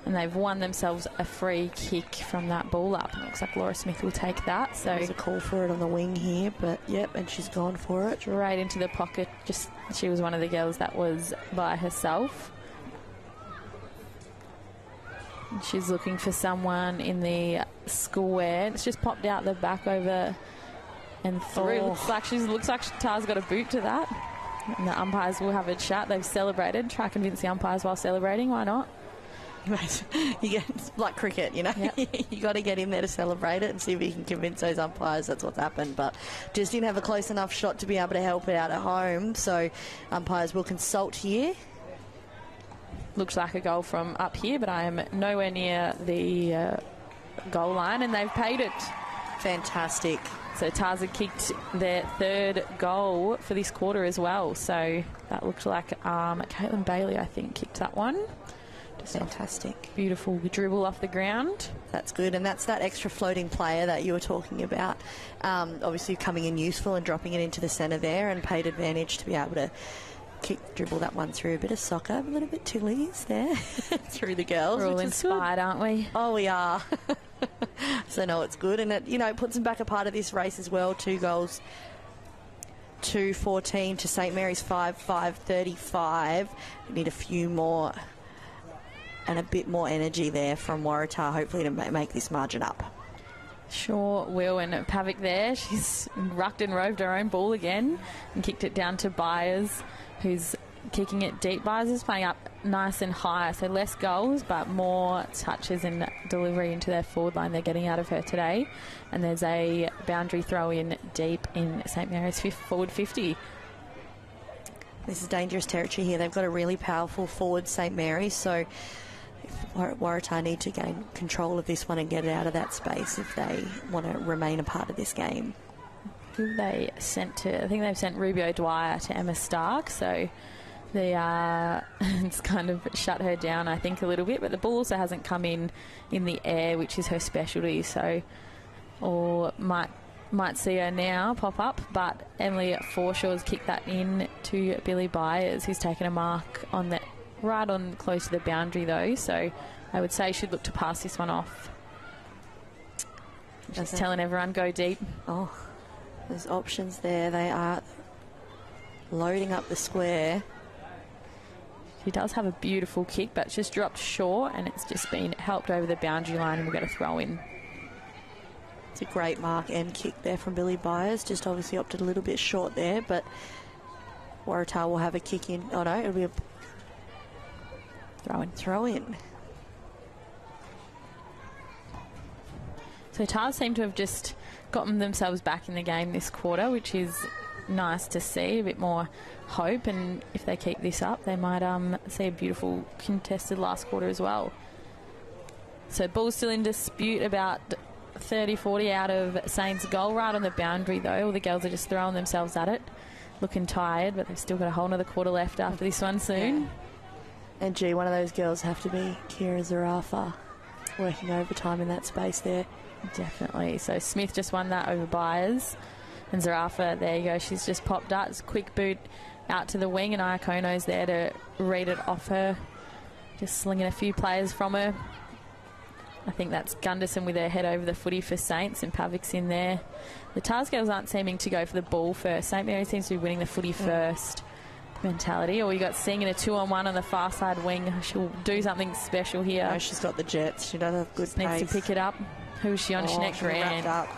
And they've won themselves a free kick from that ball up. It looks like Laura Smith will take that. So there's a call for it on the wing here, but yep, and she's gone for it. Right into the pocket. She was one of the girls that was by herself. And she's looking for someone in the square. It's just popped out the back over and through. Looks like Tars got a boot to that. And the umpires will have a chat. They've celebrated. Try to convince the umpires while celebrating. Why not? You get, it's like cricket, you know. Yep. You got to get in there to celebrate it and see if you can convince those umpires that's what's happened. But just didn't have a close enough shot to be able to help it out at home. So umpires will consult here. Looks like a goal from up here, but I am nowhere near the goal line, and they've paid it. Fantastic. So Tarza kicked their third goal for this quarter as well. So that looked like Caitlin Bailey, I think, kicked that one. Fantastic. Beautiful dribble off the ground. That's good, and that's that extra floating player that you were talking about. Obviously coming in useful and dropping it into the centre there, and paid advantage to be able to dribble that one through. A bit of soccer, a little bit Tillies there through the girls. We're all inspired, aren't we? Oh, we are. So no, it's good, and it puts them back a part of this race as well. 2 goals. 2-14 to St Mary's 5-35. We need a few more and a bit more energy there from Waratah, hopefully to make this margin up. Sure will. And Pavic there, she's rucked and roved her own ball again and kicked it down to Byers, who's kicking it deep. Byers is playing up nice and high, so less goals but more touches and delivery into their forward line they're getting out of her today. And there's a boundary throw in deep in St Mary's forward 50. This is dangerous territory here. They've got a really powerful forward, St Mary's, so Waratah need to gain control of this one and get it out of that space if they want to remain a part of this game. Who they sent to? I think they've sent Ruby O'Dwyer to Emma Stark, so they it's kind of shut her down, I think, a little bit. But the ball also hasn't come in the air, which is her specialty. So, or might see her now pop up. But Emily Forshaw's kicked that in to Billy Byers, who's taken a mark on that. Right on close to the boundary though, so I would say she'd look to pass this one off. Just telling everyone go deep. Oh, there's options there. They are loading up the square. She does have a beautiful kick, but it's just dropped short and it's just been helped over the boundary line, and we'll get a throw in. It's a great mark and kick there from Billy Byers. Just obviously opted a little bit short there, but Waratah will have a kick in. Oh no, it'll be a Throw in. So Tars seem to have just gotten themselves back in the game this quarter, which is nice to see. A bit more hope, and if they keep this up, they might see a beautiful contested last quarter as well. So ball's still in dispute, about 30-40 out of Saints' goal, right on the boundary though. All the girls are just throwing themselves at it, looking tired, but they've still got a whole nother quarter left after this one soon. Yeah. And gee, one of those girls have to be Kira Zarafa, working overtime in that space there. Definitely. So Smith just won that over Byers. And Zarafa, there you go, she's just popped up. It's a quick boot out to the wing, and Iakono's there to read it off her. Just slinging a few players from her. I think that's Gunderson with her head over the footy for Saints, and Pavic's in there. The Tars girls aren't seeming to go for the ball first. St Mary seems to be winning the footy first. Mentality. Or you got Singh in a 2-on-1 on the far side wing. She'll do something special here. No, she's got the jets. She does have good pace. Needs to pick it up. Who's she on? Jeanette Grant.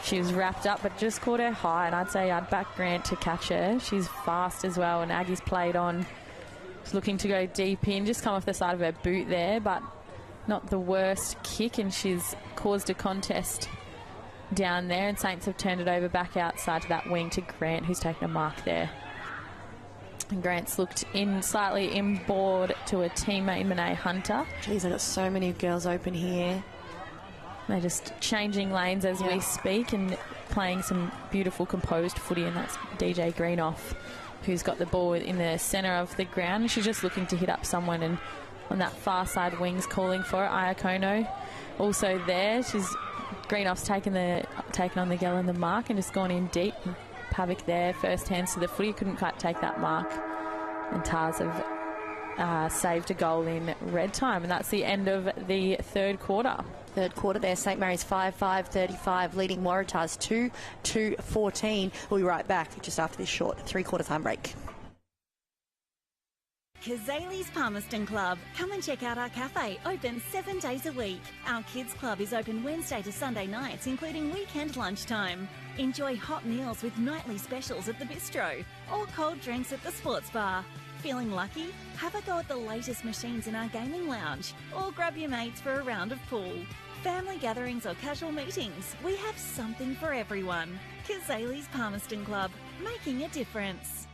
She was wrapped up, but just caught her high, and I'd say I'd back Grant to catch her. She's fast as well, and Aggie's played on. She's looking to go deep in. Just come off the side of her boot there, but not the worst kick, and she's caused a contest down there, and Saints have turned it over back outside to that wing to Grant, who's taken a mark there. And Grant's looked in slightly inboard to a teammate, Monet Hunter. Geez, I've got so many girls open here. They're just changing lanes as we speak and playing some beautiful composed footy, and that's DJ Greenoff, who's got the ball in the centre of the ground. She's just looking to hit up someone, and on that far side wing's calling for it. Iakono also there. Greenoff's taken on the gal in the mark and just gone in deep. Pavic there, first hands to the footy, couldn't quite take that mark. And Tars have saved a goal in red time, and that's the end of the third quarter. Third quarter there, St Mary's 5-5-35, leading Waratahs 2-14. We'll be right back just after this short three-quarter time break. Kazali's Palmerston Club. Come and check out our cafe, open 7 days a week. Our kids club is open Wednesday to Sunday nights, including weekend lunchtime. Enjoy hot meals with nightly specials at the bistro or cold drinks at the sports bar. Feeling lucky? Have a go at the latest machines in our gaming lounge or grab your mates for a round of pool. Family gatherings or casual meetings, we have something for everyone. Kazali's Palmerston Club, making a difference.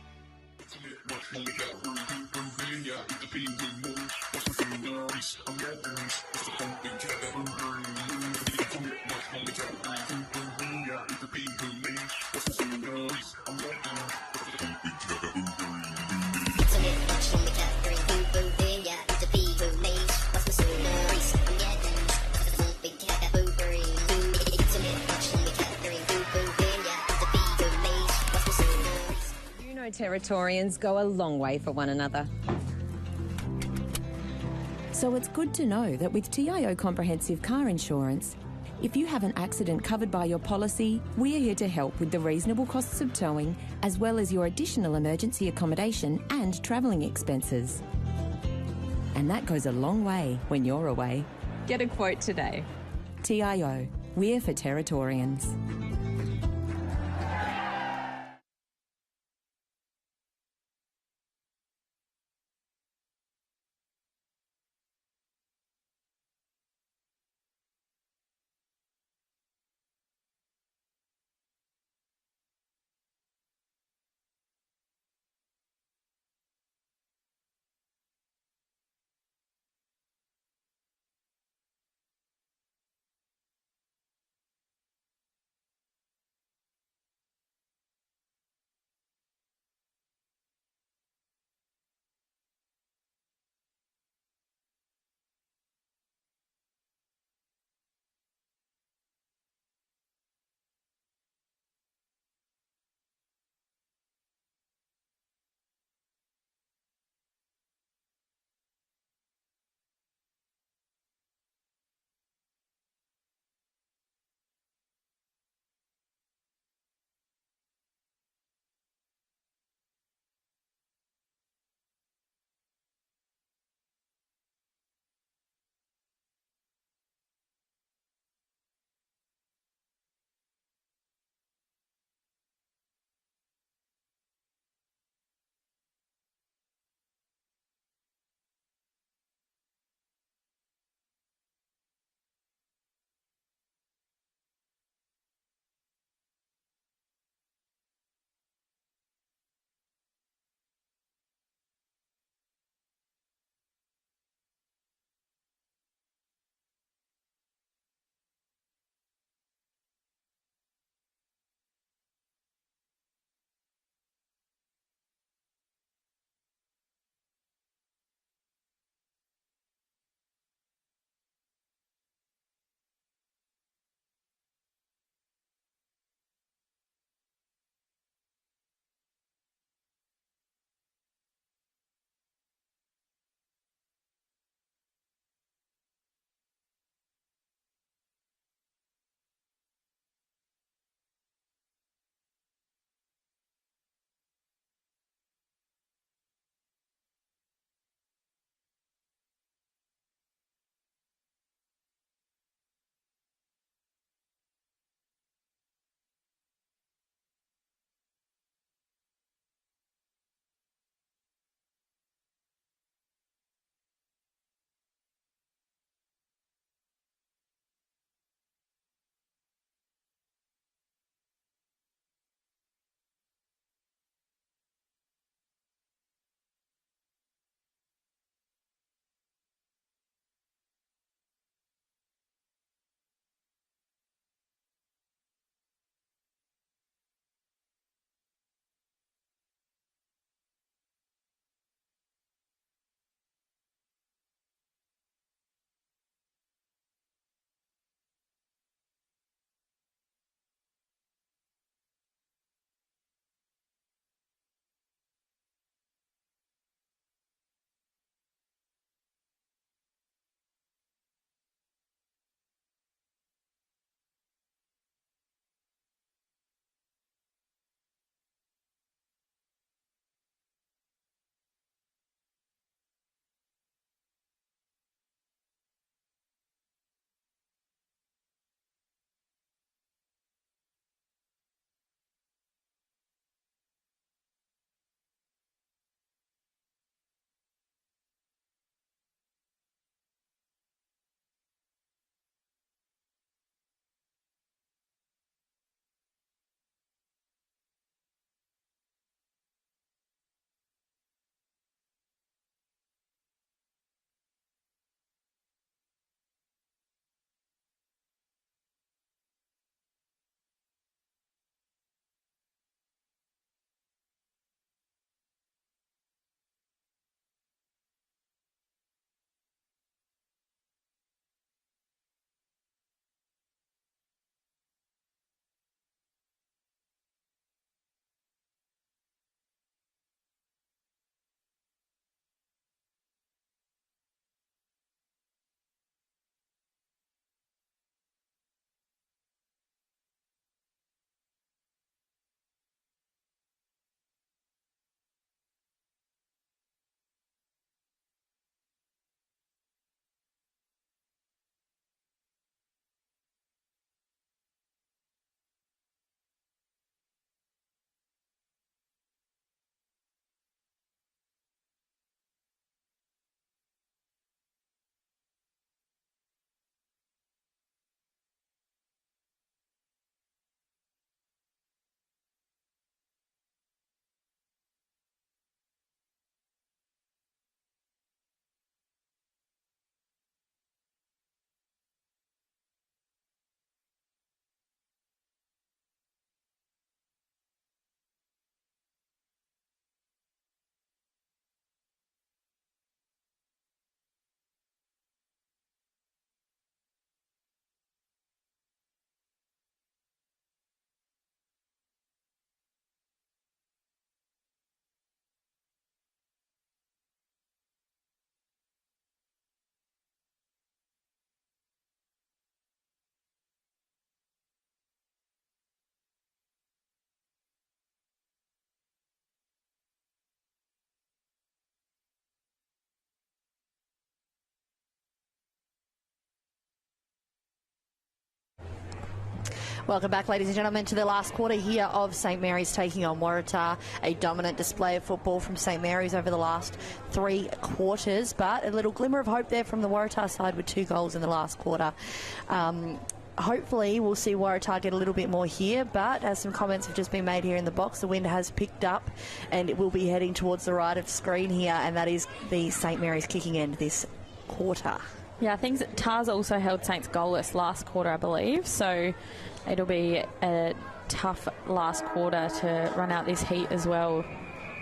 Territorians go a long way for one another. So it's good to know that with TIO Comprehensive Car Insurance, if you have an accident covered by your policy, we are here to help with the reasonable costs of towing, as well as your additional emergency accommodation and travelling expenses. And that goes a long way when you're away. Get a quote today. TIO, we're for Territorians. Welcome back, ladies and gentlemen, to the last quarter here of St Mary's taking on Waratah. A dominant display of football from St Mary's over the last 3 quarters, but a little glimmer of hope there from the Waratah side with 2 goals in the last quarter. Hopefully we'll see Waratah get a little bit more here, but as some comments have just been made here in the box, the wind has picked up and it will be heading towards the right of screen here, and that is the St Mary's kicking end this quarter. Yeah, I think Tars also held Saints goalless last quarter, I believe, so it'll be a tough last quarter to run out this heat as well,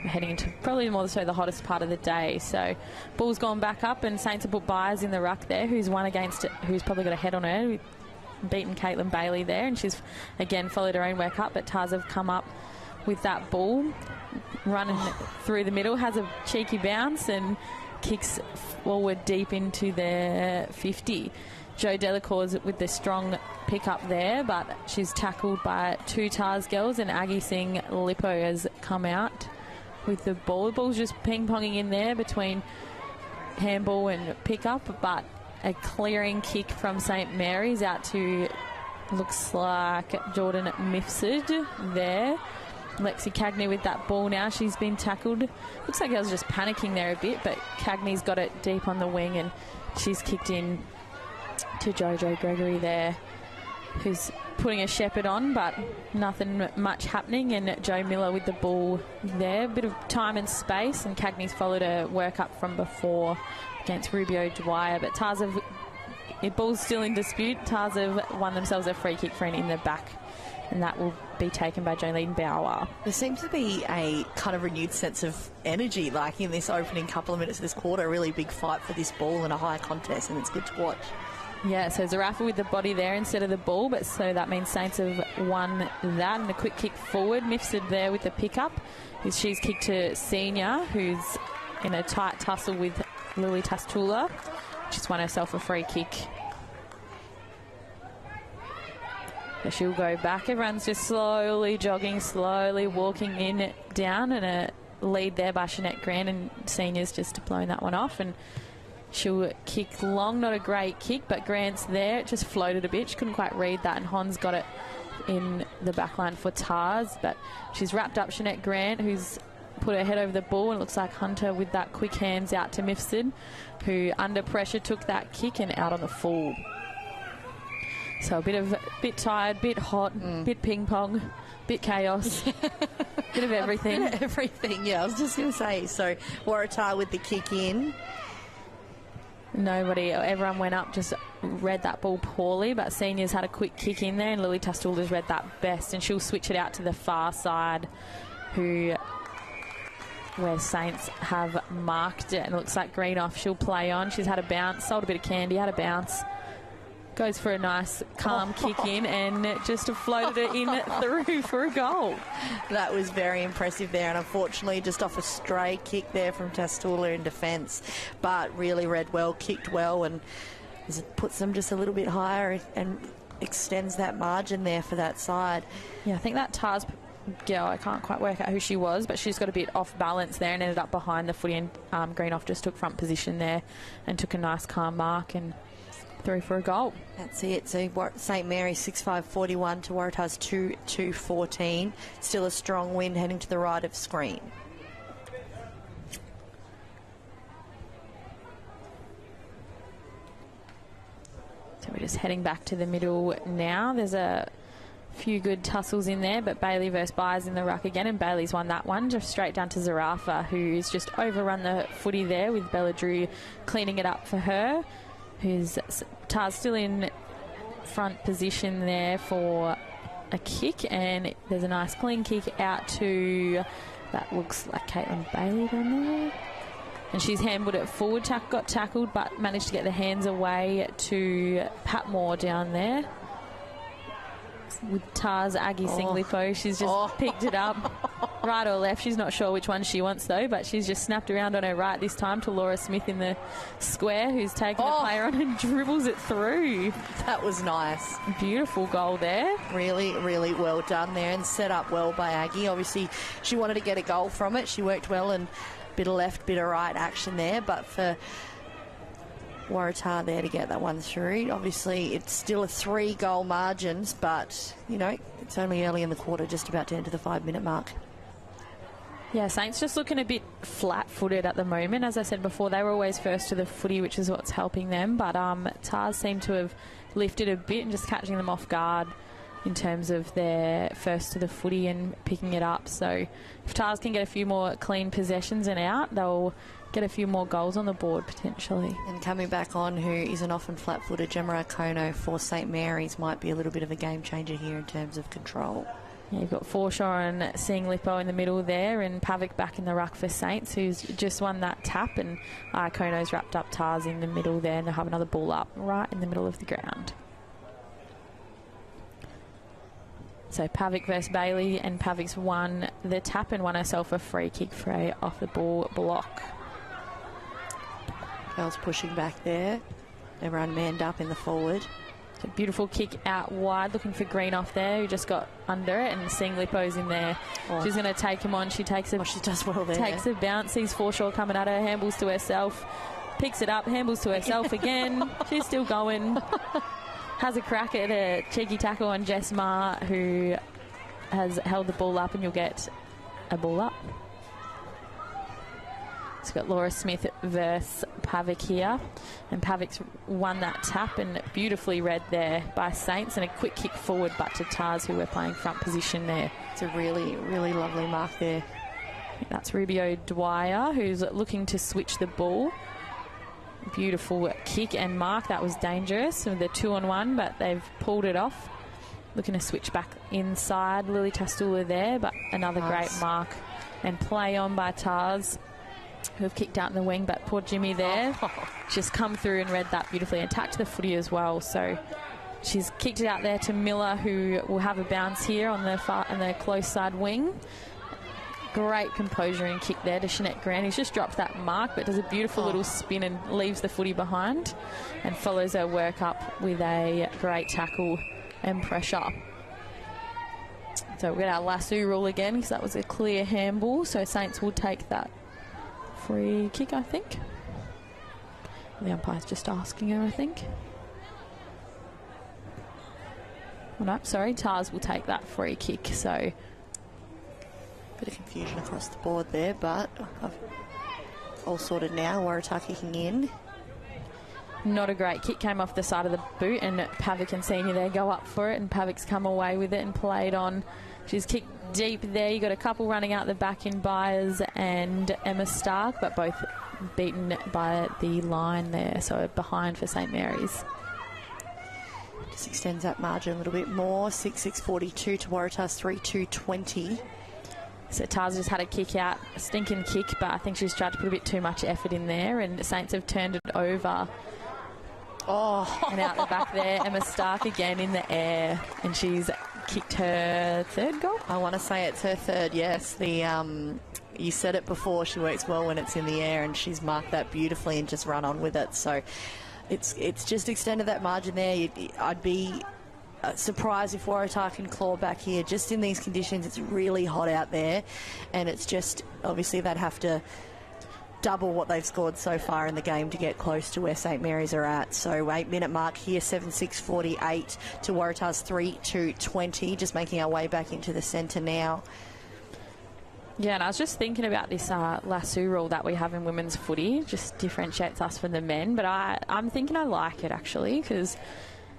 heading into probably more so the hottest part of the day. So ball's gone back up and Saints have put Byers in the ruck there, who's won against it, who's probably got a head on her, beaten Caitlin Bailey there, and she's again followed her own work up, but Tars have come up with that ball, running through the middle, has a cheeky bounce and kicks forward deep into their 50. Jo Delacour's with the strong pick up there, but she's tackled by 2 Tars girls, and Aggie Singh Lippo has come out with the ball. The ball's just ping-ponging in there between handball and pick-up, but a clearing kick from St Mary's out to, looks like Jordan Mifsud there. Lexi Cagney with that ball now. She's been tackled. Looks like I was just panicking there a bit, but Cagney's got it deep on the wing and she's kicked in to Jojo Gregory there, who's putting a shepherd on, but nothing much happening. And Joe Miller with the ball there. A bit of time and space, and Cagney's followed a work up from before against Rubio Dwyer, but Tars have, ball's still in dispute. Tars have won themselves a free kick for an in the back, and that will be taken by Jolene Bauer. There seems to be a kind of renewed sense of energy, like in this opening couple of minutes of this quarter. A really big fight for this ball and a high contest, and it's good to watch. Yeah, so Zarafa with the body there instead of the ball, but so that means Saints have won that. And a quick kick forward, Mifsud there with the pickup. She's kicked to Senior, who's in a tight tussle with Lily Tastula. She's won herself a free kick. So she'll go back. Everyone's just slowly jogging, slowly walking in down, and a lead there by Jeanette Grant, and Senior's just blowing that one off, and she'll kick long. Not a great kick, but Grant's there. It just floated a bit. She couldn't quite read that, and Hons got it in the back line for Tars, but she's wrapped up Jeanette Grant, who's put her head over the ball, and it looks like Hunter with that quick hands out to Mifsud, who under pressure took that kick and out on the full. So a bit tired, bit hot, bit ping pong, bit chaos, bit of everything. Bit of everything, yeah. I was just going to say. So Waratah with the kick in. Everyone went up, just read that ball poorly, but Seniors had a quick kick in there, and Lily Tastula's read that best, and she'll switch it out to the far side, where Saints have marked it, and it looks like Greenoff she'll play on. She's had a bounce, sold a bit of candy, had a bounce, goes for a nice calm kick in, and just floated it in through for a goal. That was very impressive there, and unfortunately just off a stray kick there from Tastula in defence, but really read well, kicked well, and puts them just a little bit higher and extends that margin there for that side. Yeah, I think that Tars girl, I can't quite work out who she was, but she's got a bit off balance there and ended up behind the footy, and Greenoff just took front position there and took a nice calm mark and through for a goal. That's it. So St Mary's 6-5-41 to Waratah's 2-2-14. Still a strong win heading to the right of screen. So we're just heading back to the middle now. There's a few good tussles in there, but Bailey versus Byers in the ruck again, and Bailey's won that one, just straight down to Zarafa, who's just overrun the footy there with Bella Drew cleaning it up for her. Who's Tars still in front position there for a kick, and there's a nice clean kick out to, that looks like Caitlin Bailey down there, and she's handballed it forward, got tackled but managed to get the hands away to Pat Moore down there with Tars Aggie Singlifo. She's just picked it up right or left. She's not sure which one she wants though, but she's just snapped around on her right this time to Laura Smith in the square, who's taken a player on and dribbles it through. That was nice. Beautiful goal there. Really, really well done there, and set up well by Aggie. Obviously she wanted to get a goal from it. She worked well, and bit of left, bit of right action there, but for Waratah there to get that one through. Obviously, it's still a 3-goal margins, but, you know, it's only early in the quarter, just about to enter the 5-minute mark. Yeah, Saints just looking a bit flat-footed at the moment. As I said before, they were always first to the footy, which is what's helping them. But Tars seem to have lifted a bit and just catching them off guard in terms of their first to the footy and picking it up. So if Tars can get a few more clean possessions and out, they'll get a few more goals on the board potentially. And coming back on, who isn't often flat-footed, Gemma Kono for St Mary's might be a little bit of a game changer here in terms of control. Yeah, you've got Forshaw and Seeing Lippo in the middle there, and Pavic back in the ruck for Saints, who's just won that tap, and Kono's wrapped up Tars in the middle there, and they'll have another ball up right in the middle of the ground. So Pavic versus Bailey, and Pavic's won the tap and won herself a free kick for a off the ball block. Girls pushing back there. Everyone manned up in the forward. So beautiful kick out wide, looking for Green off there, who just got under it, and Seeing Lippo's in there. Oh. She's going to take him on. She takes a, she does well there. Takes a bounce. Sees Forshaw coming at her, handballs to herself, picks it up, handballs to herself again. She's still going. Has a crack at a cheeky tackle on Jess Ma, who has held the ball up, and you'll get a ball up. It's got Laura Smith versus Pavic here, and Pavic's won that tap, and beautifully read there by Saints, and a quick kick forward but to Tars, who were playing front position there. It's a really, really lovely mark there. That's Rubio Dwyer, who's looking to switch the ball. Beautiful kick and mark. That was dangerous with the 2-on-1, but they've pulled it off. Looking to switch back inside. Lily Tastula there, but another great mark and play on by Tars, who have kicked out in the wing, but poor Jimmy there just come through and read that beautifully and attacked the footy as well. So she's kicked it out there to Miller, who will have a bounce here on the close side wing. Great composure and kick there to Jeanette Grant, who's just dropped that mark, but does a beautiful little spin and leaves the footy behind and follows her work up with a great tackle and pressure. So we've got our lasso rule again, because that was a clear handball, so Saints will take that free kick, I think. The umpire's just asking her, I think. Oh, no, sorry, Tars will take that free kick, so bit of confusion across the board there, but all sorted now. Waratah kicking in. Not a great kick, came off the side of the boot, and Pavic and Senior there go up for it, and Pavic's come away with it and played on. She's kicked deep there. You got a couple running out the back in Byers and Emma Stark, but both beaten by the line there, so behind for St Mary's. Just extends that margin a little bit more. 6-6-42 to Waratah's 3-2-20. So Tars just had a kick out, a stinking kick, but I think she's tried to put a bit too much effort in there, and Saints have turned it over. And out the back there, Emma Stark again in the air, and she's kicked her third goal. I want to say it's her third, yes. You said it before, she works well when it's in the air, and she's marked that beautifully and just run on with it. So it's just extended that margin there. I'd be surprised if Waratah can claw back here. Just in these conditions, it's really hot out there, and it's just obviously they'd have to double what they've scored so far in the game to get close to where St Mary's are at. So 8-minute mark here, 7-6-48 to Waratah's 3-2-20. Just making our way back into the centre now. Yeah, and I was just thinking about this lasso rule that we have in women's footy. Just differentiates us from the men, but I'm thinking I like it actually, because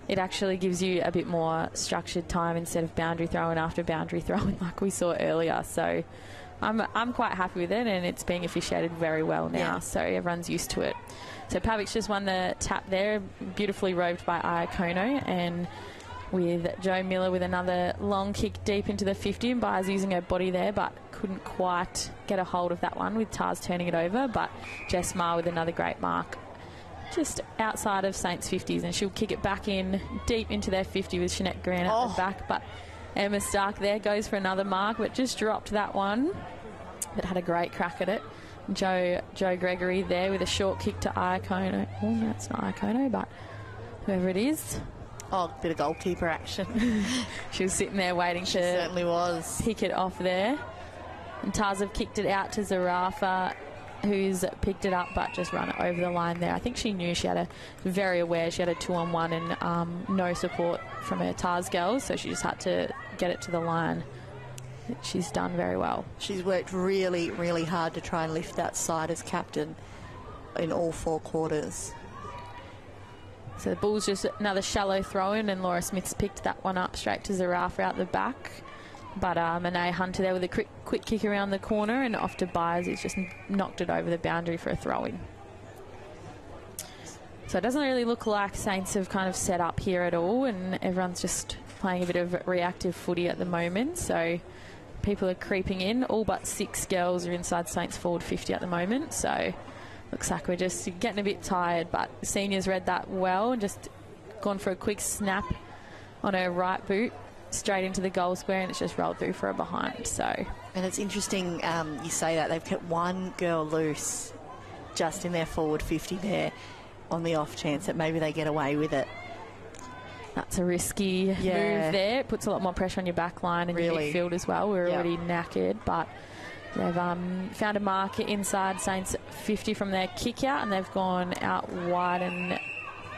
it actually gives you a bit more structured time instead of boundary throwing after boundary throwing like we saw earlier. So I'm quite happy with it, and it's being officiated very well now, so everyone's used to it. So Pavic's just won the tap there, beautifully roved by Iacono, and with Joe Miller with another long kick deep into the 50, and Byers using her body there, but couldn't quite get a hold of that one with Tars turning it over, but Jess Ma with another great mark just outside of Saints 50s, and she'll kick it back in deep into their 50 with Jeanette Grant at the back, but Emma Stark there goes for another mark, but just dropped that one, but had a great crack at it. Joe Gregory there with a short kick to Iacono. Oh, no, it's not Iacono, but whoever it is. Oh, bit of goalkeeper action. She was sitting there waiting she certainly was. Pick it off there. And Tars have kicked it out to Zarafa, who's picked it up but just run it over the line there. I think she knew she had very aware she had a 2-on-1 and no support from her Tars girls, so she just had to get it to the line. She's done very well. She's worked really, really hard to try and lift that side as captain in all 4 quarters. So the Bulls just another shallow throw-in, and Laura Smith's picked that one up straight to Zarafa out the back. But Monet Hunter there with a quick kick around the corner and off to Byers, who's just knocked it over the boundary for a throw-in. So it doesn't really look like Saints have kind of set up here at all, and everyone's just playing a bit of reactive footy at the moment. So people are creeping in. All but 6 girls are inside Saints forward 50 at the moment. So looks like we're just getting a bit tired, but the seniors read that well and just gone for a quick snap on her right boot straight into the goal square, and it's just rolled through for a behind. So, and it's interesting you say that. They've kept one girl loose just in their forward 50 there on the off chance that maybe they get away with it. That's a risky move there. It puts a lot more pressure on your back line and your midfield as well. We're already knackered, but they've found a marker inside Saints 50 from their kick out, and they've gone out wide, and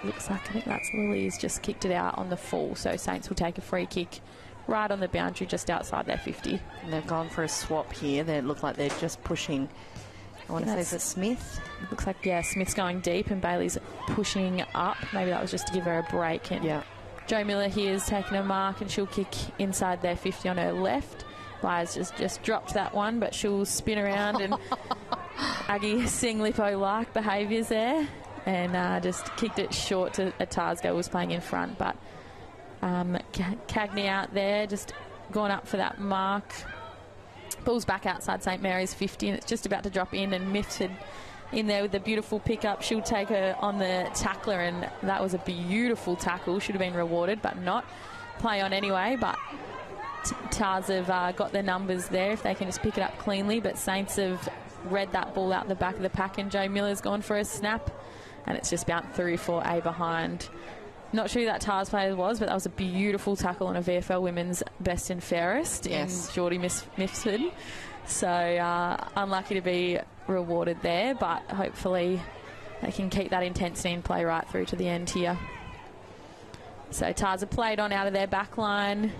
looks like, I think that's Lily's just kicked it out on the full. So Saints will take a free kick right on the boundary just outside their 50. And they've gone for a swap here. They look like they're just pushing. I want to say, is it Smith? Looks like, yeah, Smith's going deep and Bailey's pushing up. Maybe that was just to give her a break. And Joe Miller here is taking a mark, and she'll kick inside their 50 on her left. Byers just dropped that one, but she'll spin around and Aggie Singlipo-like behaviours there, and just kicked it short to a Tarsgo was playing in front. But Cagney out there, just gone up for that mark. Ball's back outside St Mary's 50, and it's just about to drop in, and Mifsud in there with the beautiful pickup. She'll take her on the tackler, and that was a beautiful tackle. Should have been rewarded, but not. Play on anyway, but Tars have got their numbers there if they can just pick it up cleanly, but Saints have read that ball out the back of the pack, and Joe Miller's gone for a snap, and it's just bounced through for a behind. Not sure who that Tars player was, but that was a beautiful tackle on a VFL Women's best and fairest in Geordie Mifsud. So unlucky to be rewarded there, but hopefully they can keep that intensity and play right through to the end here. So Tars have played on out of their back line.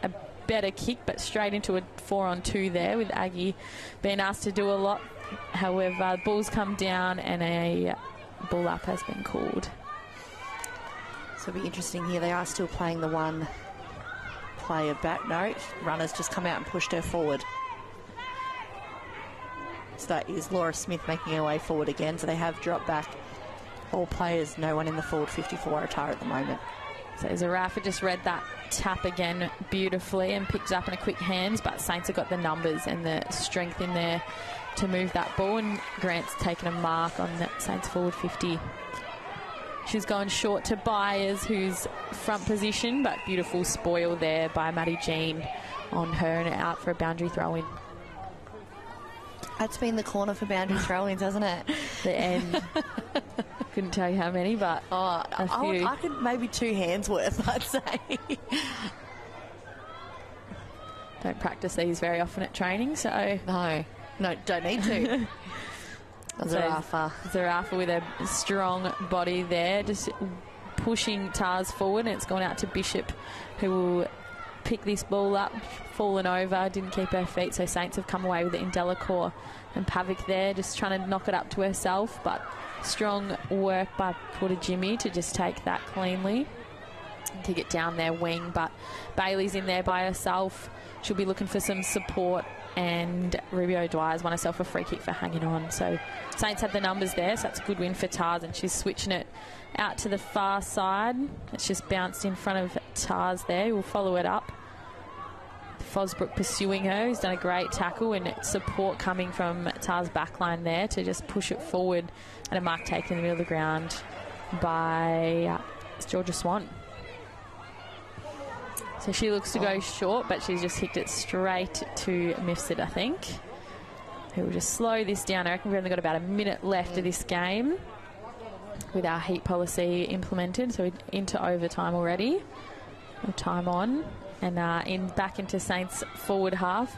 A better kick, but straight into a 4-on-2 there, with Aggie being asked to do a lot. However, ball's come down and a ball up has been called. So it'll be interesting here. They are still playing the one player back. No, runners just come out and pushed her forward. So that is Laura Smith making her way forward again. So they have dropped back all players. No one in the forward 50 for Waratah at the moment. So Zarafa just read that tap again beautifully and picked it up in a quick hands, but Saints have got the numbers and the strength in there to move that ball, and Grant's taken a mark on that Saints forward 50. She's gone short to Byers, who's front position, but beautiful spoil there by Maddie Jean on her, and out for a boundary throw-in. That's been the corner for boundary throw-ins, hasn't it? The end. Couldn't tell you how many, but a few. I could maybe 2 hands worth, I'd say. Don't practice these very often at training, so... No, don't need to. Zarafa with a strong body there, just pushing Tars forward, and it's gone out to Bishop, who will pick this ball up. Fallen over, didn't keep her feet, so Saints have come away with it in Delacour, and Pavic there just trying to knock it up to herself, but strong work by Porter Jimmy to just take that cleanly and kick it down their wing. But Bailey's in there by herself. She'll be looking for some support, and Rubio Dwyer's won herself a free kick for hanging on. So Saints had the numbers there, so that's a good win for Tars, and she's switching it out to the far side. It's just bounced in front of Tars there. We'll follow it up. Fosbrook pursuing her, who's done a great tackle, and support coming from Tars' backline there to just push it forward, and a mark taken in the middle of the ground by Georgia Swan. So she looks to go short, but she's just kicked it straight to Mifsud, I think, who will just slow this down. I reckon we've only got about a minute left of this game with our heat policy implemented, so we're into overtime already. No time on. And back into Saints forward half.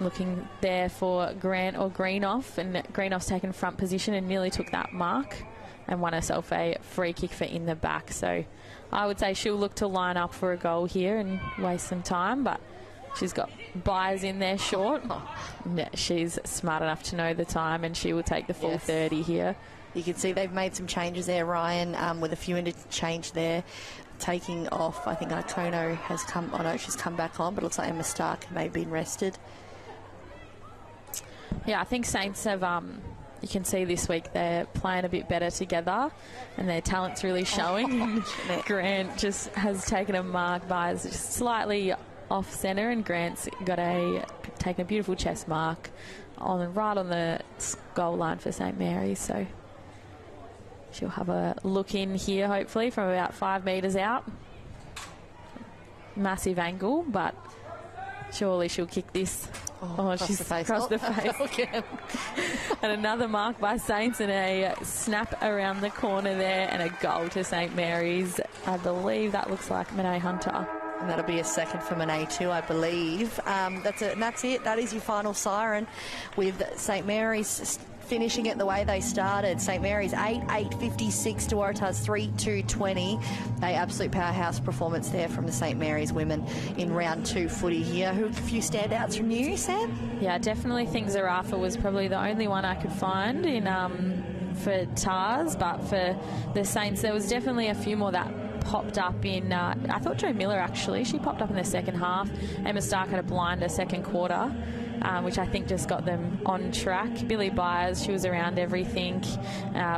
Looking there for Grant or Greenoff, and Greenoff's taken front position and nearly took that mark and won herself a free kick for in the back. So I would say she'll look to line up for a goal here and waste some time, but she's got Byers in there short. She's smart enough to know the time, and she will take the full 30 here. You can see they've made some changes there, Ryan, with a few interchange there. Taking off, I think Ikono has come, she's come back on, but it looks like Emma Stark may have been rested. Yeah, I think Saints have, you can see this week they're playing a bit better together and their talent's really showing. Grant just has taken a mark by just slightly off centre, and Grant's got taken a beautiful chest mark right on the goal line for St Mary's. So she'll have a look in here, hopefully, from about 5 metres out. Massive angle, but surely she'll kick this. She's crossed the face. And another mark by Saints, and a snap around the corner there, and a goal to St Mary's. I believe that looks like Monet Hunter. And that'll be a second for Monet too, I believe. That's it. That is your final siren, with St Mary's finishing it the way they started. St Mary's 8.56 to Waratah's 3.220. A absolute powerhouse performance there from the St Mary's women in round 2 footy here. A few standouts from you, Sam? Yeah, definitely think Zarafa was probably the only one I could find in for Tars, but for the Saints there was definitely a few more that popped up in, I thought Jo Miller actually, she popped up in the second half. Emma Stark had a blinder second quarter, which I think just got them on track. Billy Byers, she was around everything.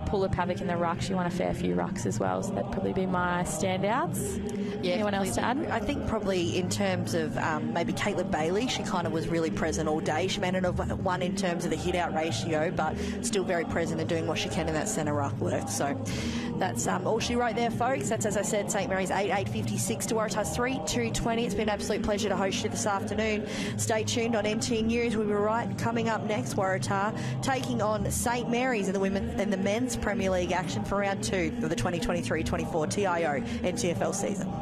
Pull up havoc in the ruck, she won a fair few rucks as well, so that'd probably be my standouts. Yeah, anyone else to add? I think probably in terms of maybe Caitlin Bailey, she kind of was really present all day. She may not have won in terms of the hit-out ratio, but still very present and doing what she can in that centre ruck work. So that's all she wrote there, folks. That's, as I said, St Mary's 8.56 to Waratah's 3.220. It's been an absolute pleasure to host you this afternoon. Stay tuned on NT News. We'll be right coming up next. Waratah taking on St Mary's in the men's Premier League action for round 2 of the 2023-24 TIO NTFL season.